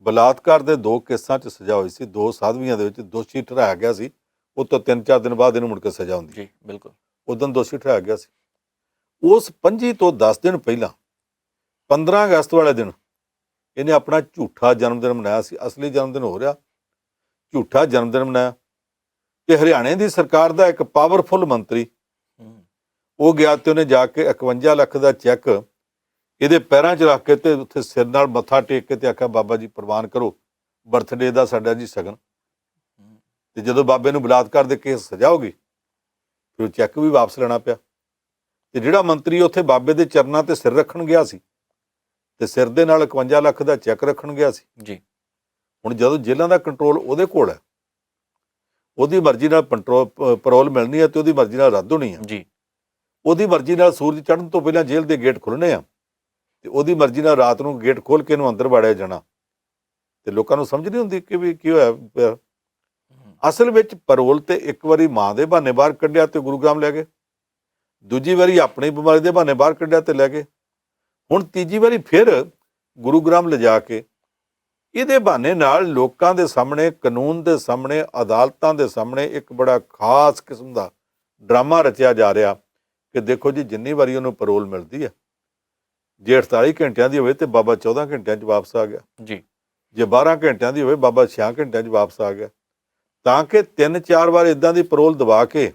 ਬਲਾਤਕਾਰ ਦੇ 2 ਕੇਸਾਂ 'ਚ ਸਜ਼ਾ ਹੋਈ ਸੀ, 2 ਸਾਧਵੀਆਂ ਦੇ ਵਿੱਚ ਦੋਸ਼ੀ ਠਹਿਰਾਇਆ ਗਿਆ ਸੀ। ਉਹ ਤੋਂ 3-4 ਦਿਨ ਬਾਅਦ ਇਹਨੂੰ ਮੁੜ ਕੇ ਸਜ਼ਾ ਹੁੰਦੀ। ਜੀ, ਬਿਲਕੁਲ। ਉਦੋਂ ਦੋਸ਼ੀ ਠਹਿਰਾਇਆ ਗਿਆ ਸੀ। ਉਸ 25 ਤੋਂ 10 ਦਿਨ ਪਹਿਲਾਂ 15 ਅਗਸਤ ਵਾਲੇ ਦਿਨ ਇਹਨੇ ਆਪਣਾ ਝੂਠਾ ਜਨਮ ਦਿਨ ਮਨਾਇਆ ਸੀ। ਅਸਲੀ ਜਨਮ ਦਿਨ ਹੋ ਰਿਹਾ, ਝੂਠਾ ਜਨਮ ਦਿਨ ਮਨਾਇਆ। ਤੇ ਹਰਿਆਣੇ ਦੀ ਸਰਕਾਰ ਦਾ ਇੱਕ ਪਾਵਰਫੁਲ ਮੰਤਰੀ ਉਹ ਗਿਆ ਤੇ ਉਹਨੇ ਜਾ ਕੇ 51 ਲੱਖ ਦਾ ਚੈੱਕ ਇਹਦੇ ਪੈਰਾਂ 'ਚ ਰੱਖ ਕੇ ਤੇ ਉੱਥੇ ਸਿਰ ਨਾਲ ਮੱਥਾ ਟੇਕ ਕੇ ਤੇ ਆਖਿਆ ਬਾਬਾ ਜੀ ਪ੍ਰਵਾਨ ਕਰੋ, ਬਰਥਡੇ ਦਾ ਸਾਡਾ ਜੀ ਸ਼ਗਨ। ਤੇ ਜਦੋਂ ਬਾਬੇ ਨੂੰ ਬਲਾਤਕਾਰ ਦੇ ਕੇਸ ਸਜ਼ਾ ਹੋ ਗਈ ਫਿਰ ਉਹ ਚੈੱਕ ਵੀ ਵਾਪਸ ਲੈਣਾ ਪਿਆ। ਤੇ ਜਿਹੜਾ ਮੰਤਰੀ ਉੱਥੇ ਬਾਬੇ ਦੇ ਚਰਨਾਂ ਤੇ ਸਿਰ ਰੱਖਣ ਗਿਆ ਸੀ ਤੇ ਸਿਰ ਦੇ ਨਾਲ 51 ਲੱਖ ਦਾ ਚੈੱਕ ਰੱਖਣ ਗਿਆ ਸੀ। ਜੀ, ਹੁਣ ਜਦੋਂ ਜੇਲ੍ਹਾਂ ਦਾ ਕੰਟਰੋਲ ਉਹਦੇ ਕੋਲ ਹੈ, ਉਹਦੀ ਮਰਜ਼ੀ ਨਾਲ ਪੈਰੋਲ ਮਿਲਣੀ ਹੈ ਤੇ ਉਹਦੀ ਮਰਜ਼ੀ ਨਾਲ ਰੱਦ ਹੋਣੀ ਹੈ। ਜੀ, ਉਹਦੀ ਮਰਜ਼ੀ ਨਾਲ ਸੂਰਜ ਚੜ੍ਹਨ ਤੋਂ ਪਹਿਲਾਂ ਜੇਲ੍ਹ ਦੇ ਗੇਟ ਖੁੱਲ੍ਹਣੇ ਆ ਤੇ ਉਹਦੀ ਮਰਜ਼ੀ ਨਾਲ ਰਾਤ ਨੂੰ ਗੇਟ ਖੋਲ੍ਹ ਕੇ ਇਹਨੂੰ ਅੰਦਰ ਵਾੜਿਆ ਜਾਣਾ। ਤੇ ਲੋਕਾਂ ਨੂੰ ਸਮਝ ਨਹੀਂ ਹੁੰਦੀ ਕਿ ਵੀ ਕੀ ਹੋਇਆ ਪਿਆ। ਅਸਲ ਵਿੱਚ ਪੈਰੋਲ ਤੇ ਇੱਕ ਵਾਰੀ ਮਾਂ ਦੇ ਬਹਾਨੇ ਬਾਹਰ ਕੱਢਿਆ ਤੇ ਗੁਰੂਗ੍ਰਾਮ ਲੈ ਗਏ, ਦੂਜੀ ਵਾਰੀ ਆਪਣੀ ਬਿਮਾਰੀ ਦੇ ਬਹਾਨੇ ਬਾਹਰ ਕੱਢਿਆ ਤੇ ਲੈ ਗਏ, ਹੁਣ ਤੀਜੀ ਵਾਰੀ ਫਿਰ ਗੁਰੂਗ੍ਰਾਮ ਲਿਜਾ ਕੇ ਇਹਦੇ ਬਹਾਨੇ ਨਾਲ ਲੋਕਾਂ ਦੇ ਸਾਹਮਣੇ, ਕਾਨੂੰਨ ਦੇ ਸਾਹਮਣੇ, ਅਦਾਲਤਾਂ ਦੇ ਸਾਹਮਣੇ ਇੱਕ ਬੜਾ ਖਾਸ ਕਿਸਮ ਦਾ ਡਰਾਮਾ ਰਚਿਆ ਜਾ ਰਿਹਾ ਕਿ ਦੇਖੋ ਜੀ ਜਿੰਨੀ ਵਾਰੀ ਉਹਨੂੰ ਪੈਰੋਲ ਮਿਲਦੀ ਹੈ, ਜੇ 48 ਘੰਟਿਆਂ ਦੀ ਹੋਵੇ ਤੇ ਬਾਬਾ 14 ਘੰਟਿਆਂ 'ਚ ਵਾਪਸ ਆ ਗਿਆ, ਜੀ, ਜੇ 12 ਘੰਟਿਆਂ ਦੀ ਹੋਵੇ ਬਾਬਾ 6 ਘੰਟਿਆਂ 'ਚ ਵਾਪਸ ਆ ਗਿਆ, ਤਾਂ ਕਿ 3-4 ਵਾਰ ਇਦਾਂ ਦੀ ਪੈਰੋਲ ਦਬਾ ਕੇ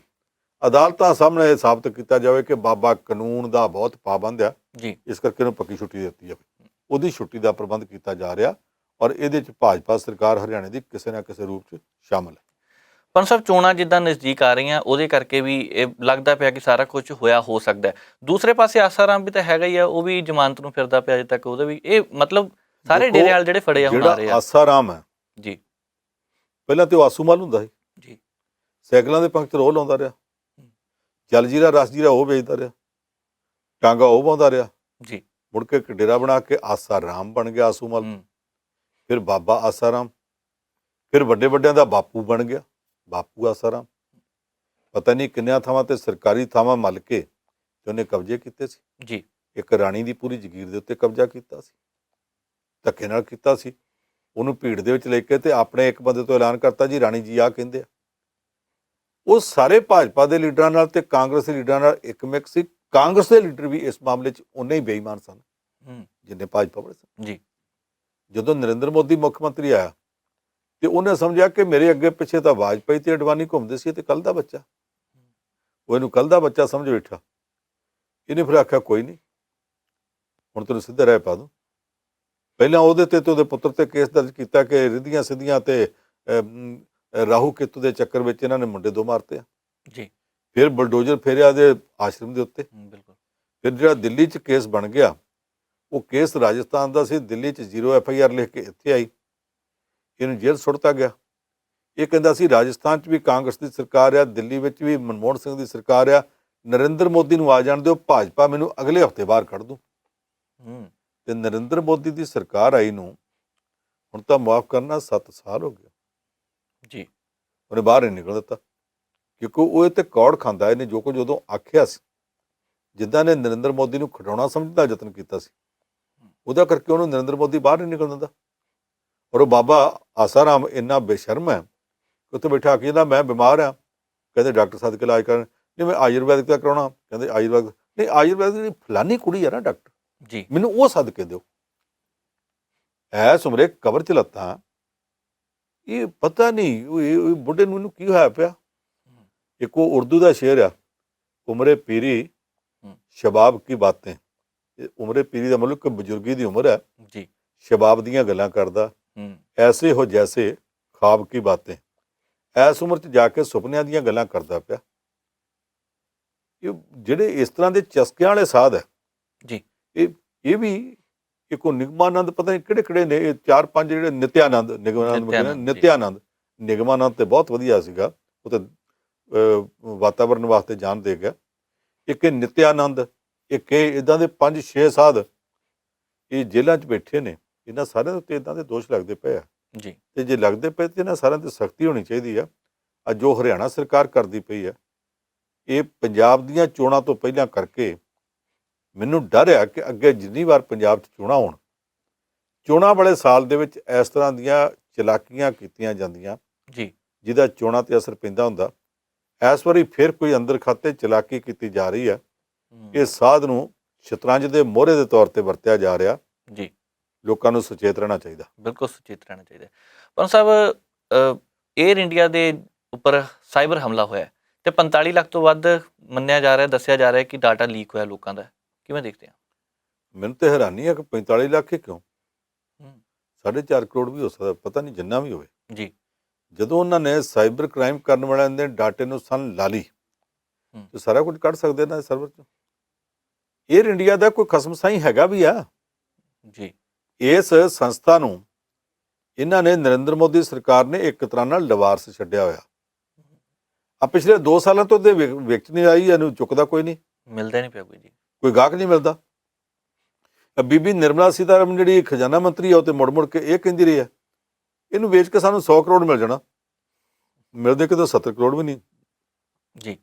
ਅਦਾਲਤਾਂ ਸਾਹਮਣੇ ਇਹ ਸਾਬਤ ਕੀਤਾ ਜਾਵੇ ਕਿ ਬਾਬਾ ਕਾਨੂੰਨ ਦਾ ਬਹੁਤ ਪਾਬੰਦ ਆ, ਜੀ, ਇਸ ਕਰਕੇ ਉਹਨੂੰ ਪੱਕੀ ਛੁੱਟੀ ਦਿੱਤੀ ਜਾਵੇ। ਉਹਦੀ ਛੁੱਟੀ ਦਾ ਪ੍ਰਬੰਧ ਕੀਤਾ ਜਾ ਰਿਹਾ ਔਰ ਇਹਦੇ 'ਚ ਭਾਜਪਾ ਸਰਕਾਰ ਹਰਿਆਣੇ ਦੀ ਕਿਸੇ ਨਾ ਕਿਸੇ ਰੂਪ 'ਚ ਸ਼ਾਮਲ ਹੈ। ਪਰ ਸਾਹਿਬ ਚੋਣਾਂ ਜਿੱਦਾਂ ਨਜ਼ਦੀਕ ਆ ਰਹੀਆਂ ਉਹਦੇ ਕਰਕੇ ਵੀ ਇਹ ਲੱਗਦਾ ਪਿਆ ਕਿ ਸਾਰਾ ਕੁਝ ਹੋਇਆ ਹੋ ਸਕਦਾ ਹੈ। ਦੂਸਰੇ ਪਾਸੇ ਆਸਾਰਾਮ ਵੀ ਤਾਂ ਹੈਗਾ ਹੀ ਆ, ਉਹ ਵੀ ਜ਼ਮਾਨਤ ਨੂੰ ਫਿਰਦਾ ਪਿਆ ਅਜੇ ਤੱਕ। ਉਹਦੇ ਵੀ ਇਹ ਮਤਲਬ ਸਾਰੇ ਡੇਰੇ ਵਾਲੇ ਜਿਹੜੇ ਫੜੇ ਆ ਹੁਣ ਆ ਰਹੇ ਜਿਹੜਾ ਆ। ਆਸਾਰਾਮ ਹੈ ਜੀ, ਪਹਿਲਾਂ ਤੇ ਉਹ ਆਸੂਮਾਲ ਹੁੰਦਾ ਸੀ, ਜੀ, ਸਾਈਕਲਾਂ ਦੇ ਪੰਕਚਰ ਉਹ ਲਾਉਂਦਾ ਰਿਹਾ, ਜਲ ਜੀਰਾ ਰਸ ਜੀਰਾ ਉਹ ਵੇਚਦਾ ਰਿਹਾ, ਟਾਂਗਾ ਉਹ ਪਾਉਂਦਾ ਰਿਹਾ। ਜੀ, ਮੁੜ ਕੇ ਇੱਕ ਡੇਰਾ ਬਣਾ ਕੇ ਆਸਾਰਾਮ ਬਣ ਗਿਆ ਆਸੂਮਾਲ, ਫਿਰ ਬਾਬਾ ਆਸਾਰਾਮ, ਫਿਰ ਵੱਡੇ ਵੱਡਿਆਂ ਦਾ ਬਾਪੂ ਬਣ ਗਿਆ। ਬਾਪੂ ਆਸਾਰਾਮ, ਪਤਾ ਨਹੀਂ ਕਿੰਨਿਆਂ ਥਾਵਾਂ ਤੇ ਸਰਕਾਰੀ ਥਾਵਾਂ ਮੱਲ ਕੇ ਤੇ ਉਹਨੇ ਕਬਜ਼ੇ ਕੀਤੇ ਸੀ। ਜੀ ਇੱਕ ਰਾਣੀ ਦੀ ਪੂਰੀ ਜ਼ਗੀਰ ਦੇ ਉੱਤੇ ਕਬਜ਼ਾ ਕੀਤਾ ਸੀ, ਧੱਕੇ ਨਾਲ ਕੀਤਾ ਸੀ। ਉਹਨੂੰ ਭੀੜ ਦੇ ਵਿੱਚ ਲੈ ਕੇ ਤੇ ਆਪਣੇ ਇੱਕ ਬੰਦੇ ਤੋਂ ਐਲਾਨ ਕਰਤਾ ਜੀ ਰਾਣੀ ਜੀ ਆਹ ਕਹਿੰਦੇ ਆ। ਉਹ ਸਾਰੇ ਭਾਜਪਾ ਦੇ ਲੀਡਰਾਂ ਨਾਲ ਤੇ ਕਾਂਗਰਸ ਦੇ ਲੀਡਰਾਂ ਨਾਲ ਇੱਕ ਮਿਕ ਸੀ। ਕਾਂਗਰਸ ਦੇ ਲੀਡਰ ਵੀ ਇਸ ਮਾਮਲੇ 'ਚ ਉਨੇ ਹੀ ਬੇਈਮਾਨ ਸਨ ਜਿੰਨੇ ਭਾਜਪਾ ਵਾਲੇ ਸਨ। ਜੀ ਜਦੋਂ ਨਰਿੰਦਰ ਮੋਦੀ ਮੁੱਖ ਮੰਤਰੀ ਆਇਆ ਤੇ ਉਹਨੇ ਸਮਝਿਆ ਕਿ ਮੇਰੇ ਅੱਗੇ ਪਿੱਛੇ ਤਾਂ ਵਾਜਪਾਈ ਤੇ ਅਡਵਾਨੀ ਘੁੰਮਦੇ ਸੀ ਤੇ ਕੱਲ ਦਾ ਬੱਚਾ, ਉਹ ਇਹਨੂੰ ਕੱਲ ਦਾ ਬੱਚਾ ਸਮਝ ਬੈਠਾ। ਇਹਨੇ ਫਿਰ ਆਖਿਆ ਕੋਈ ਨਹੀਂ, ਹੁਣ ਤੈਨੂੰ ਸਿੱਧਾ ਰਾਹ ਪਾ ਦੂੰ। ਪਹਿਲਾਂ ਉਹਦੇ ਤੇ ਉਹਦੇ ਪੁੱਤਰ ਤੇ ਕੇਸ ਦਰਜ ਕੀਤਾ ਕਿ ਰਿੱਧੀਆਂ ਸਿੱਧੀਆਂ ਤੇ ਰਾਹੂ ਕੇਤੂ ਦੇ ਚੱਕਰ ਵਿੱਚ ਇਹਨਾਂ ਨੇ ਮੁੰਡੇ ਦੋ ਮਾਰਤੇ ਆ। ਜੀ ਫਿਰ ਬਲਡੋਜ਼ਰ ਫੇਰਿਆ ਦੇ ਆਸ਼ਰਮ ਦੇ ਉੱਤੇ। ਬਿਲਕੁਲ। ਫਿਰ ਜਿਹੜਾ ਦਿੱਲੀ 'ਚ ਕੇਸ ਬਣ ਗਿਆ, ਉਹ ਕੇਸ ਰਾਜਸਥਾਨ ਦਾ ਸੀ, ਦਿੱਲੀ 'ਚ 0 FIR ਲਿਖ ਕੇ ਇੱਥੇ ਆਈ, ਇਹਨੂੰ ਜੇਲ੍ਹ ਸੁੱਟਤਾ ਗਿਆ। ਇਹ ਕਹਿੰਦਾ ਸੀ ਰਾਜਸਥਾਨ 'ਚ ਵੀ ਕਾਂਗਰਸ ਦੀ ਸਰਕਾਰ ਆ, ਦਿੱਲੀ ਵਿੱਚ ਵੀ ਮਨਮੋਹਨ ਸਿੰਘ ਦੀ ਸਰਕਾਰ ਆ, ਨਰਿੰਦਰ ਮੋਦੀ ਨੂੰ ਆ ਜਾਣ ਦਿਓ, ਭਾਜਪਾ ਮੈਨੂੰ ਅਗਲੇ ਹਫ਼ਤੇ ਬਾਹਰ ਕੱਢ ਦੂੰ। ਤੇ ਨਰਿੰਦਰ ਮੋਦੀ ਦੀ ਸਰਕਾਰ ਆਈ ਨੂੰ ਹੁਣ ਤਾਂ ਮਾਫ ਕਰਨਾ 7 ਸਾਲ ਹੋ ਗਏ ਜੀ। ਉਹਨੇ ਬਾਹਰ ਨਹੀਂ ਨਿਕਲ ਦਿੱਤਾ ਕਿਉਂਕਿ ਉਹ ਇਹ ਤੇ ਕੌੜ ਖਾਂਦਾ। ਇਹਨੇ ਜੋ ਕੁਝ ਉਦੋਂ ਆਖਿਆ ਸੀ, ਜਿੱਦਾਂ ਨੇ ਨਰਿੰਦਰ ਮੋਦੀ ਨੂੰ ਖਿਡਾਉਣਾ ਸਮਝਣ ਦਾ ਯਤਨ ਕੀਤਾ ਸੀ, ਉਹਦਾ ਕਰਕੇ ਉਹਨੂੰ ਨਰਿੰਦਰ ਮੋਦੀ ਬਾਹਰ ਨਹੀਂ ਨਿਕਲ ਦਿੰਦਾ। ਔਰ ਉਹ ਬਾਬਾ ਆਸਾਰਾਮ ਇੰਨਾ ਬੇਸ਼ਰਮ ਹੈ ਕਿ ਉੱਥੇ ਬੈਠਾ ਕੇ ਕਹਿੰਦਾ ਮੈਂ ਬਿਮਾਰ ਹਾਂ, ਕਹਿੰਦੇ ਡਾਕਟਰ ਸੱਦ ਕੇ ਇਲਾਜ ਕਰਨ। ਨਹੀਂ ਮੈਂ ਆਯੁਰਵੈਦਿਕ ਦਾ ਕਰਾਉਣਾ, ਕਹਿੰਦੇ ਆਯੁਰਵੈਦਿਕ ਨਹੀਂ, ਆਯੁਰਵੈਦਿਕ ਦੀ ਫਲਾਨੀ ਕੁੜੀ ਆ ਨਾ ਡਾਕਟਰ ਜੀ, ਮੈਨੂੰ ਉਹ ਸੱਦ ਕੇ ਦਿਓ। ਐਸ ਉਮਰੇ ਕਬਰ 'ਚ ਲੱਤਾਂ, ਇਹ ਪਤਾ ਨਹੀਂ ਉਹ ਬੁੱਢੇ ਨੂੰ ਇਹਨੂੰ ਕੀ ਹੋਇਆ ਪਿਆ। ਇੱਕ ਉਹ ਉਰਦੂ ਦਾ ਸ਼ੇਰ ਆ, ਉਮਰੇ ਪੀਰੀ ਸ਼ਬਾਬ ਕੀ ਬਾतें। ਉਮਰੇ ਪੀਰੀ ਦਾ ਮਤਲਬ ਕਿ ਬਜ਼ੁਰਗੀ ਦੀ ਉਮਰ ਹੈ ਜੀ, ਸ਼ਬਾਬ ਦੀਆਂ ਗੱਲਾਂ ਕਰਦਾ। ਐਸੇ ਹੋ ਜੈਸੇ ਖਾਬ ਕੀ ਬਾतें, ਐਸ ਉਮਰ 'ਚ ਜਾ ਕੇ ਸੁਪਨਿਆਂ ਦੀਆਂ ਗੱਲਾਂ ਕਰਦਾ ਪਿਆ। ਇਹ ਜਿਹੜੇ ਇਸ ਤਰ੍ਹਾਂ ਦੇ ਚਸਕਿਆਂ ਵਾਲੇ ਸਾਧ ਹੈ ਜੀ, ਇਹ ਵੀ ਇੱਕ ਉਹ ਨਿਗਮਾਨੰਦ, ਪਤਾ ਨਹੀਂ ਕਿਹੜੇ ਕਿਹੜੇ ਨੇ, ਇਹ 4-5 ਜਿਹੜੇ ਨਿਤਿਆਨੰਦ ਨਿਤਿਆਨੰਦ ਨਿਗਮਾਨੰਦ ਤੇ ਬਹੁਤ ਵਧੀਆ ਸੀਗਾ, ਉਹ ਤਾਂ ਵਾਤਾਵਰਨ ਵਾਸਤੇ ਜਾਨ ਦੇ ਗਿਆ। ਇੱਕ ਇਹ ਨਿਤਿਆਨੰਦ, ਇੱਕ ਇਹ ਇੱਦਾਂ ਦੇ 5-6 ਸਾਧ ਇਹ ਜੇਲ੍ਹਾਂ 'ਚ ਬੈਠੇ ਨੇ। ਇਹਨਾਂ ਸਾਰਿਆਂ ਦੇ ਉੱਤੇ ਇੱਦਾਂ ਦੇ ਦੋਸ਼ ਲੱਗਦੇ ਪਏ ਆ ਜੀ, ਤੇ ਜੇ ਲੱਗਦੇ ਪਏ ਤੇ ਇਹਨਾਂ ਸਾਰਿਆਂ 'ਤੇ ਸਖਤੀ ਹੋਣੀ ਚਾਹੀਦੀ ਆ। ਅੱਜ ਜੋ ਹਰਿਆਣਾ ਸਰਕਾਰ ਕਰਦੀ ਪਈ ਆ, ਇਹ ਪੰਜਾਬ ਦੀਆਂ ਚੋਣਾਂ ਤੋਂ ਪਹਿਲਾਂ ਕਰਕੇ ਮੈਨੂੰ ਡਰ ਆ ਕਿ ਅੱਗੇ ਜਿੰਨੀ ਵਾਰ ਪੰਜਾਬ 'ਚ ਚੋਣਾਂ ਹੋਣ, ਚੋਣਾਂ ਵਾਲੇ ਸਾਲ ਦੇ ਵਿੱਚ ਇਸ ਤਰ੍ਹਾਂ ਦੀਆਂ ਚਲਾਕੀਆਂ ਕੀਤੀਆਂ ਜਾਂਦੀਆਂ ਜੀ, ਜਿਹਦਾ ਚੋਣਾਂ 'ਤੇ ਅਸਰ ਪੈਂਦਾ ਹੁੰਦਾ। ਇਸ ਵਾਰੀ ਫਿਰ ਕੋਈ ਅੰਦਰ ਖਾਤੇ ਚਲਾਕੀ ਕੀਤੀ ਜਾ ਰਹੀ ਹੈ। ਇਹ ਸਾਧ ਨੂੰ ਸ਼ਤਰੰਜ ਦੇ ਮੋਹਰੇ ਦੇ ਤੌਰ ਤੇ ਵਰਤਿਆ ਜਾ ਰਿਹਾ ਜੀ। ਲੋਕਾਂ ਨੂੰ ਸੁਚੇਤ ਰਹਿਣਾ ਚਾਹੀਦਾ। ਬਿਲਕੁਲ ਸੁਚੇਤ ਰਹਿਣਾ ਚਾਹੀਦਾ। ਪਰ ਸਾਹਿਬ, ਏਅਰ ਇੰਡੀਆ ਦੇ ਉੱਪਰ ਸਾਈਬਰ ਹਮਲਾ ਹੋਇਆ ਤੇ 45 ਲੱਖ ਤੋਂ ਵੱਧ ਮੰਨਿਆ ਜਾ ਰਿਹਾ, ਦੱਸਿਆ ਜਾ ਰਿਹਾ ਕਿ ਡਾਟਾ ਲੀਕ ਹੋਇਆ ਲੋਕਾਂ ਦਾ, ਕਿਵੇਂ ਦੇਖਦੇ ਆ? ਮੈਨੂੰ ਤੇ ਹੈਰਾਨੀ ਹੈ ਕਿ 45 ਲੱਖ ਹੀ ਕਿਉਂ, 4.5 ਕਰੋੜ ਵੀ ਹੋ ਸਕਦਾ, ਪਤਾ ਨਹੀਂ ਜਿੰਨਾ ਵੀ ਹੋਵੇ ਜੀ। ਜਦੋਂ ਉਹਨਾਂ ਨੇ ਸਾਈਬਰ ਕ੍ਰਾਈਮ ਕਰਨ ਵਾਲਿਆਂ ਦੇ ਡਾਟੇ ਨੂੰ ਸੰਨ ਲਾ ਲਈ ਤੇ ਸਾਰਾ ਕੁਝ ਕੱਢ ਸਕਦੇ ਨਾ ਸਰਵਰ 'ਚੋਂ। ਏਅਰ ਇੰਡੀਆ ਦਾ ਕੋਈ ਖਸਮ ਸਾਈ ਹੈਗਾ ਵੀ ਆ ਜੀ। ਇਸ ਸੰਸਥਾ ਨੂੰ ਇਹਨਾਂ ਨੇ, ਨਰਿੰਦਰ ਮੋਦੀ ਸਰਕਾਰ ਨੇ ਇੱਕ ਤਰ੍ਹਾਂ ਨਾਲ ਲਵਾਰਸ ਛੱਡਿਆ ਹੋਇਆ ਆ। ਪਿਛਲੇ 2 ਸਾਲਾਂ ਤੋਂ ਦੇ ਵਿਕਟ ਨਹੀਂ ਆਈ, ਇਹਨੂੰ ਚੁੱਕਦਾ ਕੋਈ ਨਹੀਂ, ਮਿਲਦਾ ਨਹੀਂ ਪਿਆ ਕੋਈ ਗਾਹਕ ਨਹੀਂ ਮਿਲਦਾ। ਬੀਬੀ ਨਿਰਮਲਾ ਸੀਤਾਰਮਨ ਜਿਹੜੀ ਖਜ਼ਾਨਾ ਮੰਤਰੀ ਆ, ਉਹ ਤੇ ਮੁੜ ਮੁੜ ਕੇ ਇਹ ਕਹਿੰਦੀ ਰਹੀ ਹੈ ਇਹਨੂੰ ਵੇਚ ਕੇ ਸਾਨੂੰ 100 ਕਰੋੜ ਮਿਲ ਜਾਣਾ, ਮਿਲਦੇ ਕਿਤੇ 70 ਕਰੋੜ ਵੀ ਨਹੀਂ ਜੀ।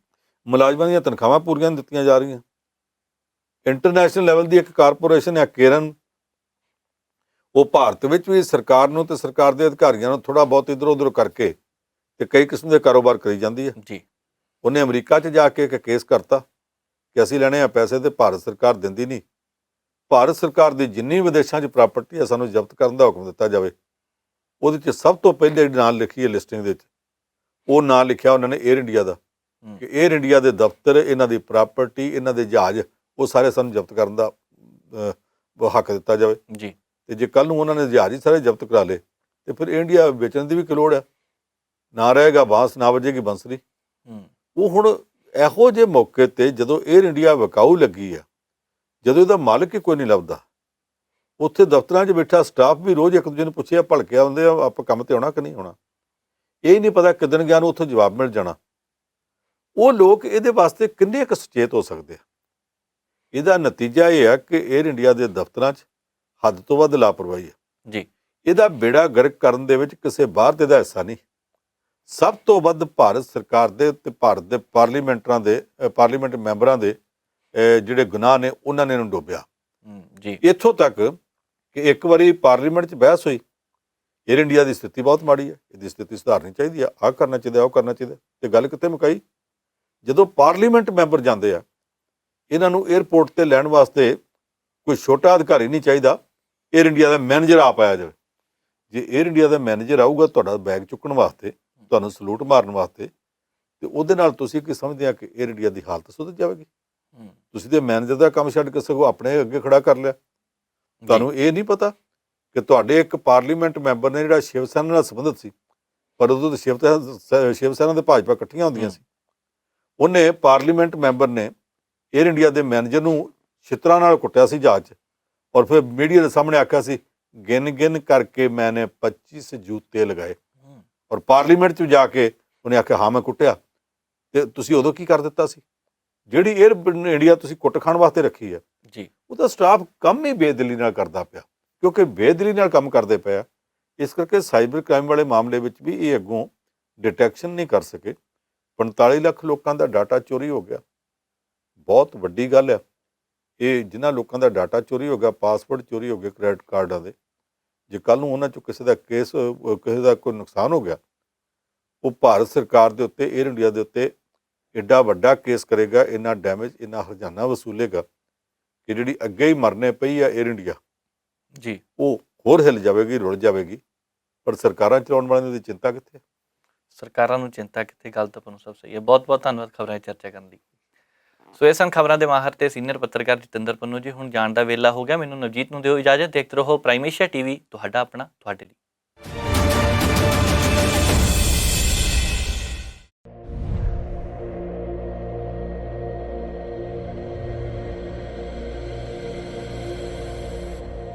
ਮੁਲਾਜ਼ਮਾਂ ਦੀਆਂ ਤਨਖਾਹਾਂ ਪੂਰੀਆਂ ਨਹੀਂ ਦਿੱਤੀਆਂ ਜਾ ਰਹੀਆਂ। ਇੰਟਰਨੈਸ਼ਨਲ ਲੈਵਲ ਦੀ ਇੱਕ ਕਾਰਪੋਰੇਸ਼ਨ ਹੈ ਕੇਰਨ, ਉਹ ਭਾਰਤ ਵਿੱਚ ਵੀ ਸਰਕਾਰ ਨੂੰ ਤੇ ਸਰਕਾਰ ਦੇ ਅਧਿਕਾਰੀਆਂ ਨੂੰ ਥੋੜ੍ਹਾ ਬਹੁਤ ਇੱਧਰ ਉੱਧਰ ਕਰਕੇ ਤੇ ਕਈ ਕਿਸਮ ਦੇ ਕਾਰੋਬਾਰ ਕਰੀ ਜਾਂਦੀ ਹੈ ਜੀ। ਉਹਨੇ ਅਮਰੀਕਾ 'ਚ ਜਾ ਕੇ ਇੱਕ ਕੇਸ ਕਰਤਾ ਕਿ ਅਸੀਂ ਲੈਣੇ ਆ ਪੈਸੇ ਤੇ ਭਾਰਤ ਸਰਕਾਰ ਦਿੰਦੀ ਨਹੀਂ। ਭਾਰਤ ਸਰਕਾਰ ਦੀ ਜਿੰਨੀ ਵਿਦੇਸ਼ਾਂ 'ਚ ਪ੍ਰਾਪਰਟੀ ਹੈ ਸਾਨੂੰ ਜ਼ਬਤ ਕਰਨ ਦਾ ਹੁਕਮ ਦਿੱਤਾ ਜਾਵੇ। ਉਹਦੇ 'ਚ ਸਭ ਤੋਂ ਪਹਿਲੇ ਜਿਹੜੀ ਨਾਂ ਲਿਖੀ ਹੈ ਲਿਸਟਿੰਗ ਦੇ ਵਿੱਚ, ਉਹ ਨਾਂ ਲਿਖਿਆ ਉਹਨਾਂ ਨੇ ਏਅਰ ਇੰਡੀਆ ਦਾ, ਕਿ ਏਅਰ ਇੰਡੀਆ ਦੇ ਦਫ਼ਤਰ, ਇਹਨਾਂ ਦੀ ਪ੍ਰਾਪਰਟੀ, ਇਹਨਾਂ ਦੇ ਜਹਾਜ਼, ਉਹ ਸਾਰੇ ਸਾਨੂੰ ਜ਼ਬਤ ਕਰਨ ਦਾ ਹੱਕ ਦਿੱਤਾ ਜਾਵੇ ਜੀ। ਤੇ ਜੇ ਕੱਲ੍ਹ ਨੂੰ ਉਹਨਾਂ ਨੇ ਜਹਾਜ਼ ਹੀ ਸਾਰੇ ਜ਼ਬਤ ਕਰਾ ਲਏ ਤੇ ਫਿਰ ਇੰਡੀਆ ਵੇਚਣ ਦੀ ਵੀ ਕੀ ਲੋੜ ਹੈ, ਨਾ ਰਹੇਗਾ ਬਾਂਸ, ਨਾ ਵੱਜੇਗੀ ਬੰਸਰੀ। ਉਹ ਹੁਣ ਇਹੋ ਜਿਹੇ ਮੌਕੇ ਤੇ ਜਦੋਂ ਏਅਰ ਇੰਡੀਆ ਵਿਕਾਊ ਲੱਗੀ ਆ, ਜਦੋਂ ਇਹਦਾ ਮਾਲਕ ਹੀ ਕੋਈ ਨਹੀਂ ਲੱਭਦਾ, ਉੱਥੇ ਦਫ਼ਤਰਾਂ 'ਚ ਬੈਠਾ ਸਟਾਫ ਵੀ ਰੋਜ਼ ਇੱਕ ਦੂਜੇ ਨੂੰ ਪੁੱਛਿਆ ਭਲਕੇ ਆਉਂਦੇ ਆ, ਆਪਾਂ ਕੰਮ ਤੇ ਆਉਣਾ ਕਿ ਨਹੀਂ ਆਉਣਾ, ਇਹ ਨਹੀਂ ਪਤਾ ਕਿੱਦਣ ਗਿਆ ਨੂੰ ਉੱਥੋਂ ਜਵਾਬ ਮਿਲ ਜਾਣਾ। ਉਹ ਲੋਕ ਇਹਦੇ ਵਾਸਤੇ ਕਿੰਨੇ ਕੁ ਸੁਚੇਤ ਹੋ ਸਕਦੇ ਆ? ਇਹਦਾ ਨਤੀਜਾ ਇਹ ਹੈ ਕਿ ਏਅਰ ਇੰਡੀਆ ਦੇ ਦਫ਼ਤਰਾਂ 'ਚ ਹੱਦ ਤੋਂ ਵੱਧ ਲਾਪਰਵਾਹੀ ਹੈ ਜੀ। ਇਹਦਾ ਬੇੜਾ ਗਰਕ ਕਰਨ ਦੇ ਵਿੱਚ ਕਿਸੇ ਬਾਹਰ ਦੇ ਦਾ ਹਿੱਸਾ ਨਹੀਂ, ਸਭ ਤੋਂ ਵੱਧ ਭਾਰਤ ਸਰਕਾਰ ਦੇ ਤੇ ਭਾਰਤ ਦੇ ਪਾਰਲੀਮੈਂਟ ਮੈਂਬਰਾਂ ਦੇ ਜਿਹੜੇ ਗੁਨਾਹ ਨੇ ਉਹਨਾਂ ਨੇ ਇਹਨੂੰ ਡੋਬਿਆ। ਜੀ ਇੱਥੋਂ ਤੱਕ ਕਿ ਇੱਕ ਵਾਰੀ ਪਾਰਲੀਮੈਂਟ 'ਚ ਬਹਿਸ ਹੋਈ, ਏਅਰ ਇੰਡੀਆ ਦੀ ਸਥਿਤੀ ਬਹੁਤ ਮਾੜੀ ਹੈ, ਇਹਦੀ ਸਥਿਤੀ ਸੁਧਾਰਨੀ ਚਾਹੀਦੀ ਆ, ਆਹ ਕਰਨਾ ਚਾਹੀਦਾ, ਉਹ ਕਰਨਾ ਚਾਹੀਦਾ, ਤੇ ਗੱਲ ਕਿੱਥੇ ਮੁਕਾਈ? ਜਦੋਂ ਪਾਰਲੀਮੈਂਟ ਮੈਂਬਰ ਜਾਂਦੇ ਆ, ਇਹਨਾਂ ਨੂੰ 에ਅਰਪੋਰਟ ਤੇ ਲੈਣ ਵਾਸਤੇ ਕੋਈ ਛੋਟਾ ਅਧਿਕਾਰੀ ਨਹੀਂ ਚਾਹੀਦਾ, ਏਅਰ ਇੰਡੀਆ ਦਾ ਮੈਨੇਜਰ ਆਪ ਆਇਆ ਜਾਵੇ। ਜੇ ਏਅਰ ਇੰਡੀਆ ਦਾ ਮੈਨੇਜਰ ਆਊਗਾ ਤੁਹਾਡਾ ਬੈਗ ਚੁੱਕਣ ਵਾਸਤੇ, ਤੁਹਾਨੂੰ ਸਲੂਟ ਮਾਰਨ ਵਾਸਤੇ, ਤੇ ਉਹਦੇ ਨਾਲ ਤੁਸੀਂ ਕੀ ਸਮਝਦੇ ਆ ਕਿ ਏਅਰ ਇੰਡੀਆ ਦੀ ਹਾਲਤ ਸੁਧਰ ਜਾਵੇਗੀ? ਤੁਸੀਂ ਤੇ ਮੈਨੇਜਰ ਦਾ ਕੰਮ ਛੱਡ ਕੇ ਸਗੋਂ ਆਪਣੇ ਅੱਗੇ ਖੜਾ ਕਰ ਲਿਆ। ਤੁਹਾਨੂੰ ਇਹ ਨਹੀਂ ਪਤਾ ਕਿ ਤੁਹਾਡੇ ਇੱਕ ਪਾਰਲੀਮੈਂਟ ਮੈਂਬਰ ਨੇ ਜਿਹੜਾ ਸ਼ਿਵ ਸੈਨਾ ਨਾਲ ਸੰਬੰਧਿਤ ਸੀ, ਪਰ ਉਦੋਂ ਤਾਂ ਸ਼ਿਵ ਸੈਨਾ ਤੇ ਭਾਜਪਾ ਇਕੱਠੀਆਂ ਹੁੰਦੀਆਂ ਸੀ, ਉਹਨੇ ਪਾਰਲੀਮੈਂਟ ਮੈਂਬਰ ਨੇ ਏਅਰ ਇੰਡੀਆ ਦੇ ਮੈਨੇਜਰ ਨੂੰ ਛਿੱਤਰਾਂ ਨਾਲ ਕੁੱਟਿਆ ਸੀ ਜਹਾਜ਼ 'ਚ, ਔਰ ਫਿਰ ਮੀਡੀਆ ਦੇ ਸਾਹਮਣੇ ਆਖਿਆ ਸੀ ਗਿਣ ਕਰਕੇ ਮੈਨੇ 25 ਜੂਤੇ ਲਗਾਏ, ਔਰ ਪਾਰਲੀਮੈਂਟ 'ਚ ਜਾ ਕੇ ਉਹਨੇ ਆਖਿਆ ਹਾਂ ਮੈਂ ਕੁੱਟਿਆ। ਤੇ ਤੁਸੀਂ ਉਦੋਂ ਕੀ ਕਰ ਦਿੱਤਾ ਸੀ? ਜਿਹੜੀ ਏਅਰ ਇੰਡੀਆ ਤੁਸੀਂ ਕੁੱਟ ਖਾਣ ਵਾਸਤੇ ਰੱਖੀ ਹੈ ਜੀ, ਉਹਦਾ ਸਟਾਫ ਕੰਮ ਹੀ ਬੇਦਿਲੀ ਨਾਲ ਕਰਦਾ ਪਿਆ, ਕਿਉਂਕਿ ਬੇਦਿਲੀ ਨਾਲ ਕੰਮ ਕਰਦੇ ਪਿਆ। ਇਸ ਕਰਕੇ ਸਾਈਬਰ ਕ੍ਰਾਈਮ ਵਾਲੇ ਮਾਮਲੇ ਵਿੱਚ ਵੀ ਇਹ ਅੱਗੋਂ ਡਿਟੈਕਸ਼ਨ ਨਹੀਂ ਕਰ ਸਕੇ। 45 ਲੱਖ ਲੋਕਾਂ ਦਾ ਡਾਟਾ ਚੋਰੀ ਹੋ ਗਿਆ, ਬਹੁਤ ਵੱਡੀ ਗੱਲ ਹੈ ਇਹ। ਜਿਨ੍ਹਾਂ ਲੋਕਾਂ ਦਾ ਡਾਟਾ ਚੋਰੀ ਹੋ ਗਿਆ, ਪਾਸਵਰਡ ਚੋਰੀ ਹੋ ਗਏ ਕ੍ਰੈਡਿਟ ਕਾਰਡਾਂ ਦੇ, ਜੇ ਕੱਲ੍ਹ ਨੂੰ ਉਹਨਾਂ 'ਚੋਂ ਕਿਸੇ ਦਾ ਕੇਸ, ਕਿਸੇ ਦਾ ਕੋਈ ਨੁਕਸਾਨ ਹੋ ਗਿਆ, ਉਹ ਭਾਰਤ ਸਰਕਾਰ ਦੇ ਉੱਤੇ, ਏਅਰ ਇੰਡੀਆ ਦੇ ਉੱਤੇ ਐਡਾ ਵੱਡਾ ਕੇਸ ਕਰੇਗਾ, ਇੰਨਾ ਡੈਮੇਜ, ਇੰਨਾ ਹਰਜਾਨਾ ਵਸੂਲੇਗਾ ਕਿ ਜਿਹੜੀ ਅੱਗੇ ਹੀ ਮਰਨੇ ਪਈ ਆ ਏਅਰ ਇੰਡੀਆ ਜੀ, ਉਹ ਹੋਰ ਹਿੱਲ ਜਾਵੇਗੀ, ਰੁੜ ਜਾਵੇਗੀ। ਪਰ ਸਰਕਾਰਾਂ ਚਲਾਉਣ ਵਾਲਿਆਂ ਦੀ ਚਿੰਤਾ ਕਿੱਥੇ? ਸਰਕਾਰਾਂ ਨੂੰ ਚਿੰਤਾ ਕਿੱਥੇ? ਗੱਲ ਤਾਂ ਤੁਹਾਨੂੰ ਸਭ ਸਹੀ ਹੈ। ਬਹੁਤ ਬਹੁਤ ਧੰਨਵਾਦ ਖਬਰਾਂ 'ਚ ਚਰਚਾ ਕਰਨ ਲਈ। ਸੋ ਇਹ ਸਨ ਖਬਰਾਂ ਦੇ ਮਾਹਰ ਤੇ ਸੀਨੀਅਰ ਪੱਤਰਕਾਰ ਜਤਿੰਦਰ ਪੰਨੂ ਜੀ। ਹੁਣ ਜਾਣ ਦਾ ਵੇਲਾ ਹੋ ਗਿਆ, ਮੈਨੂੰ ਨਵਜੀਤ ਨੂੰ ਦਿਓ ਇਜਾਜ਼ਤ। ਦੇਖਦੇ ਰਹੋ ਪ੍ਰਾਈਮ ਏਸ਼ੀਆ ਟੀਵੀ, ਤੁਹਾਡਾ ਆਪਣਾ, ਤੁਹਾਡੇ ਲਈ।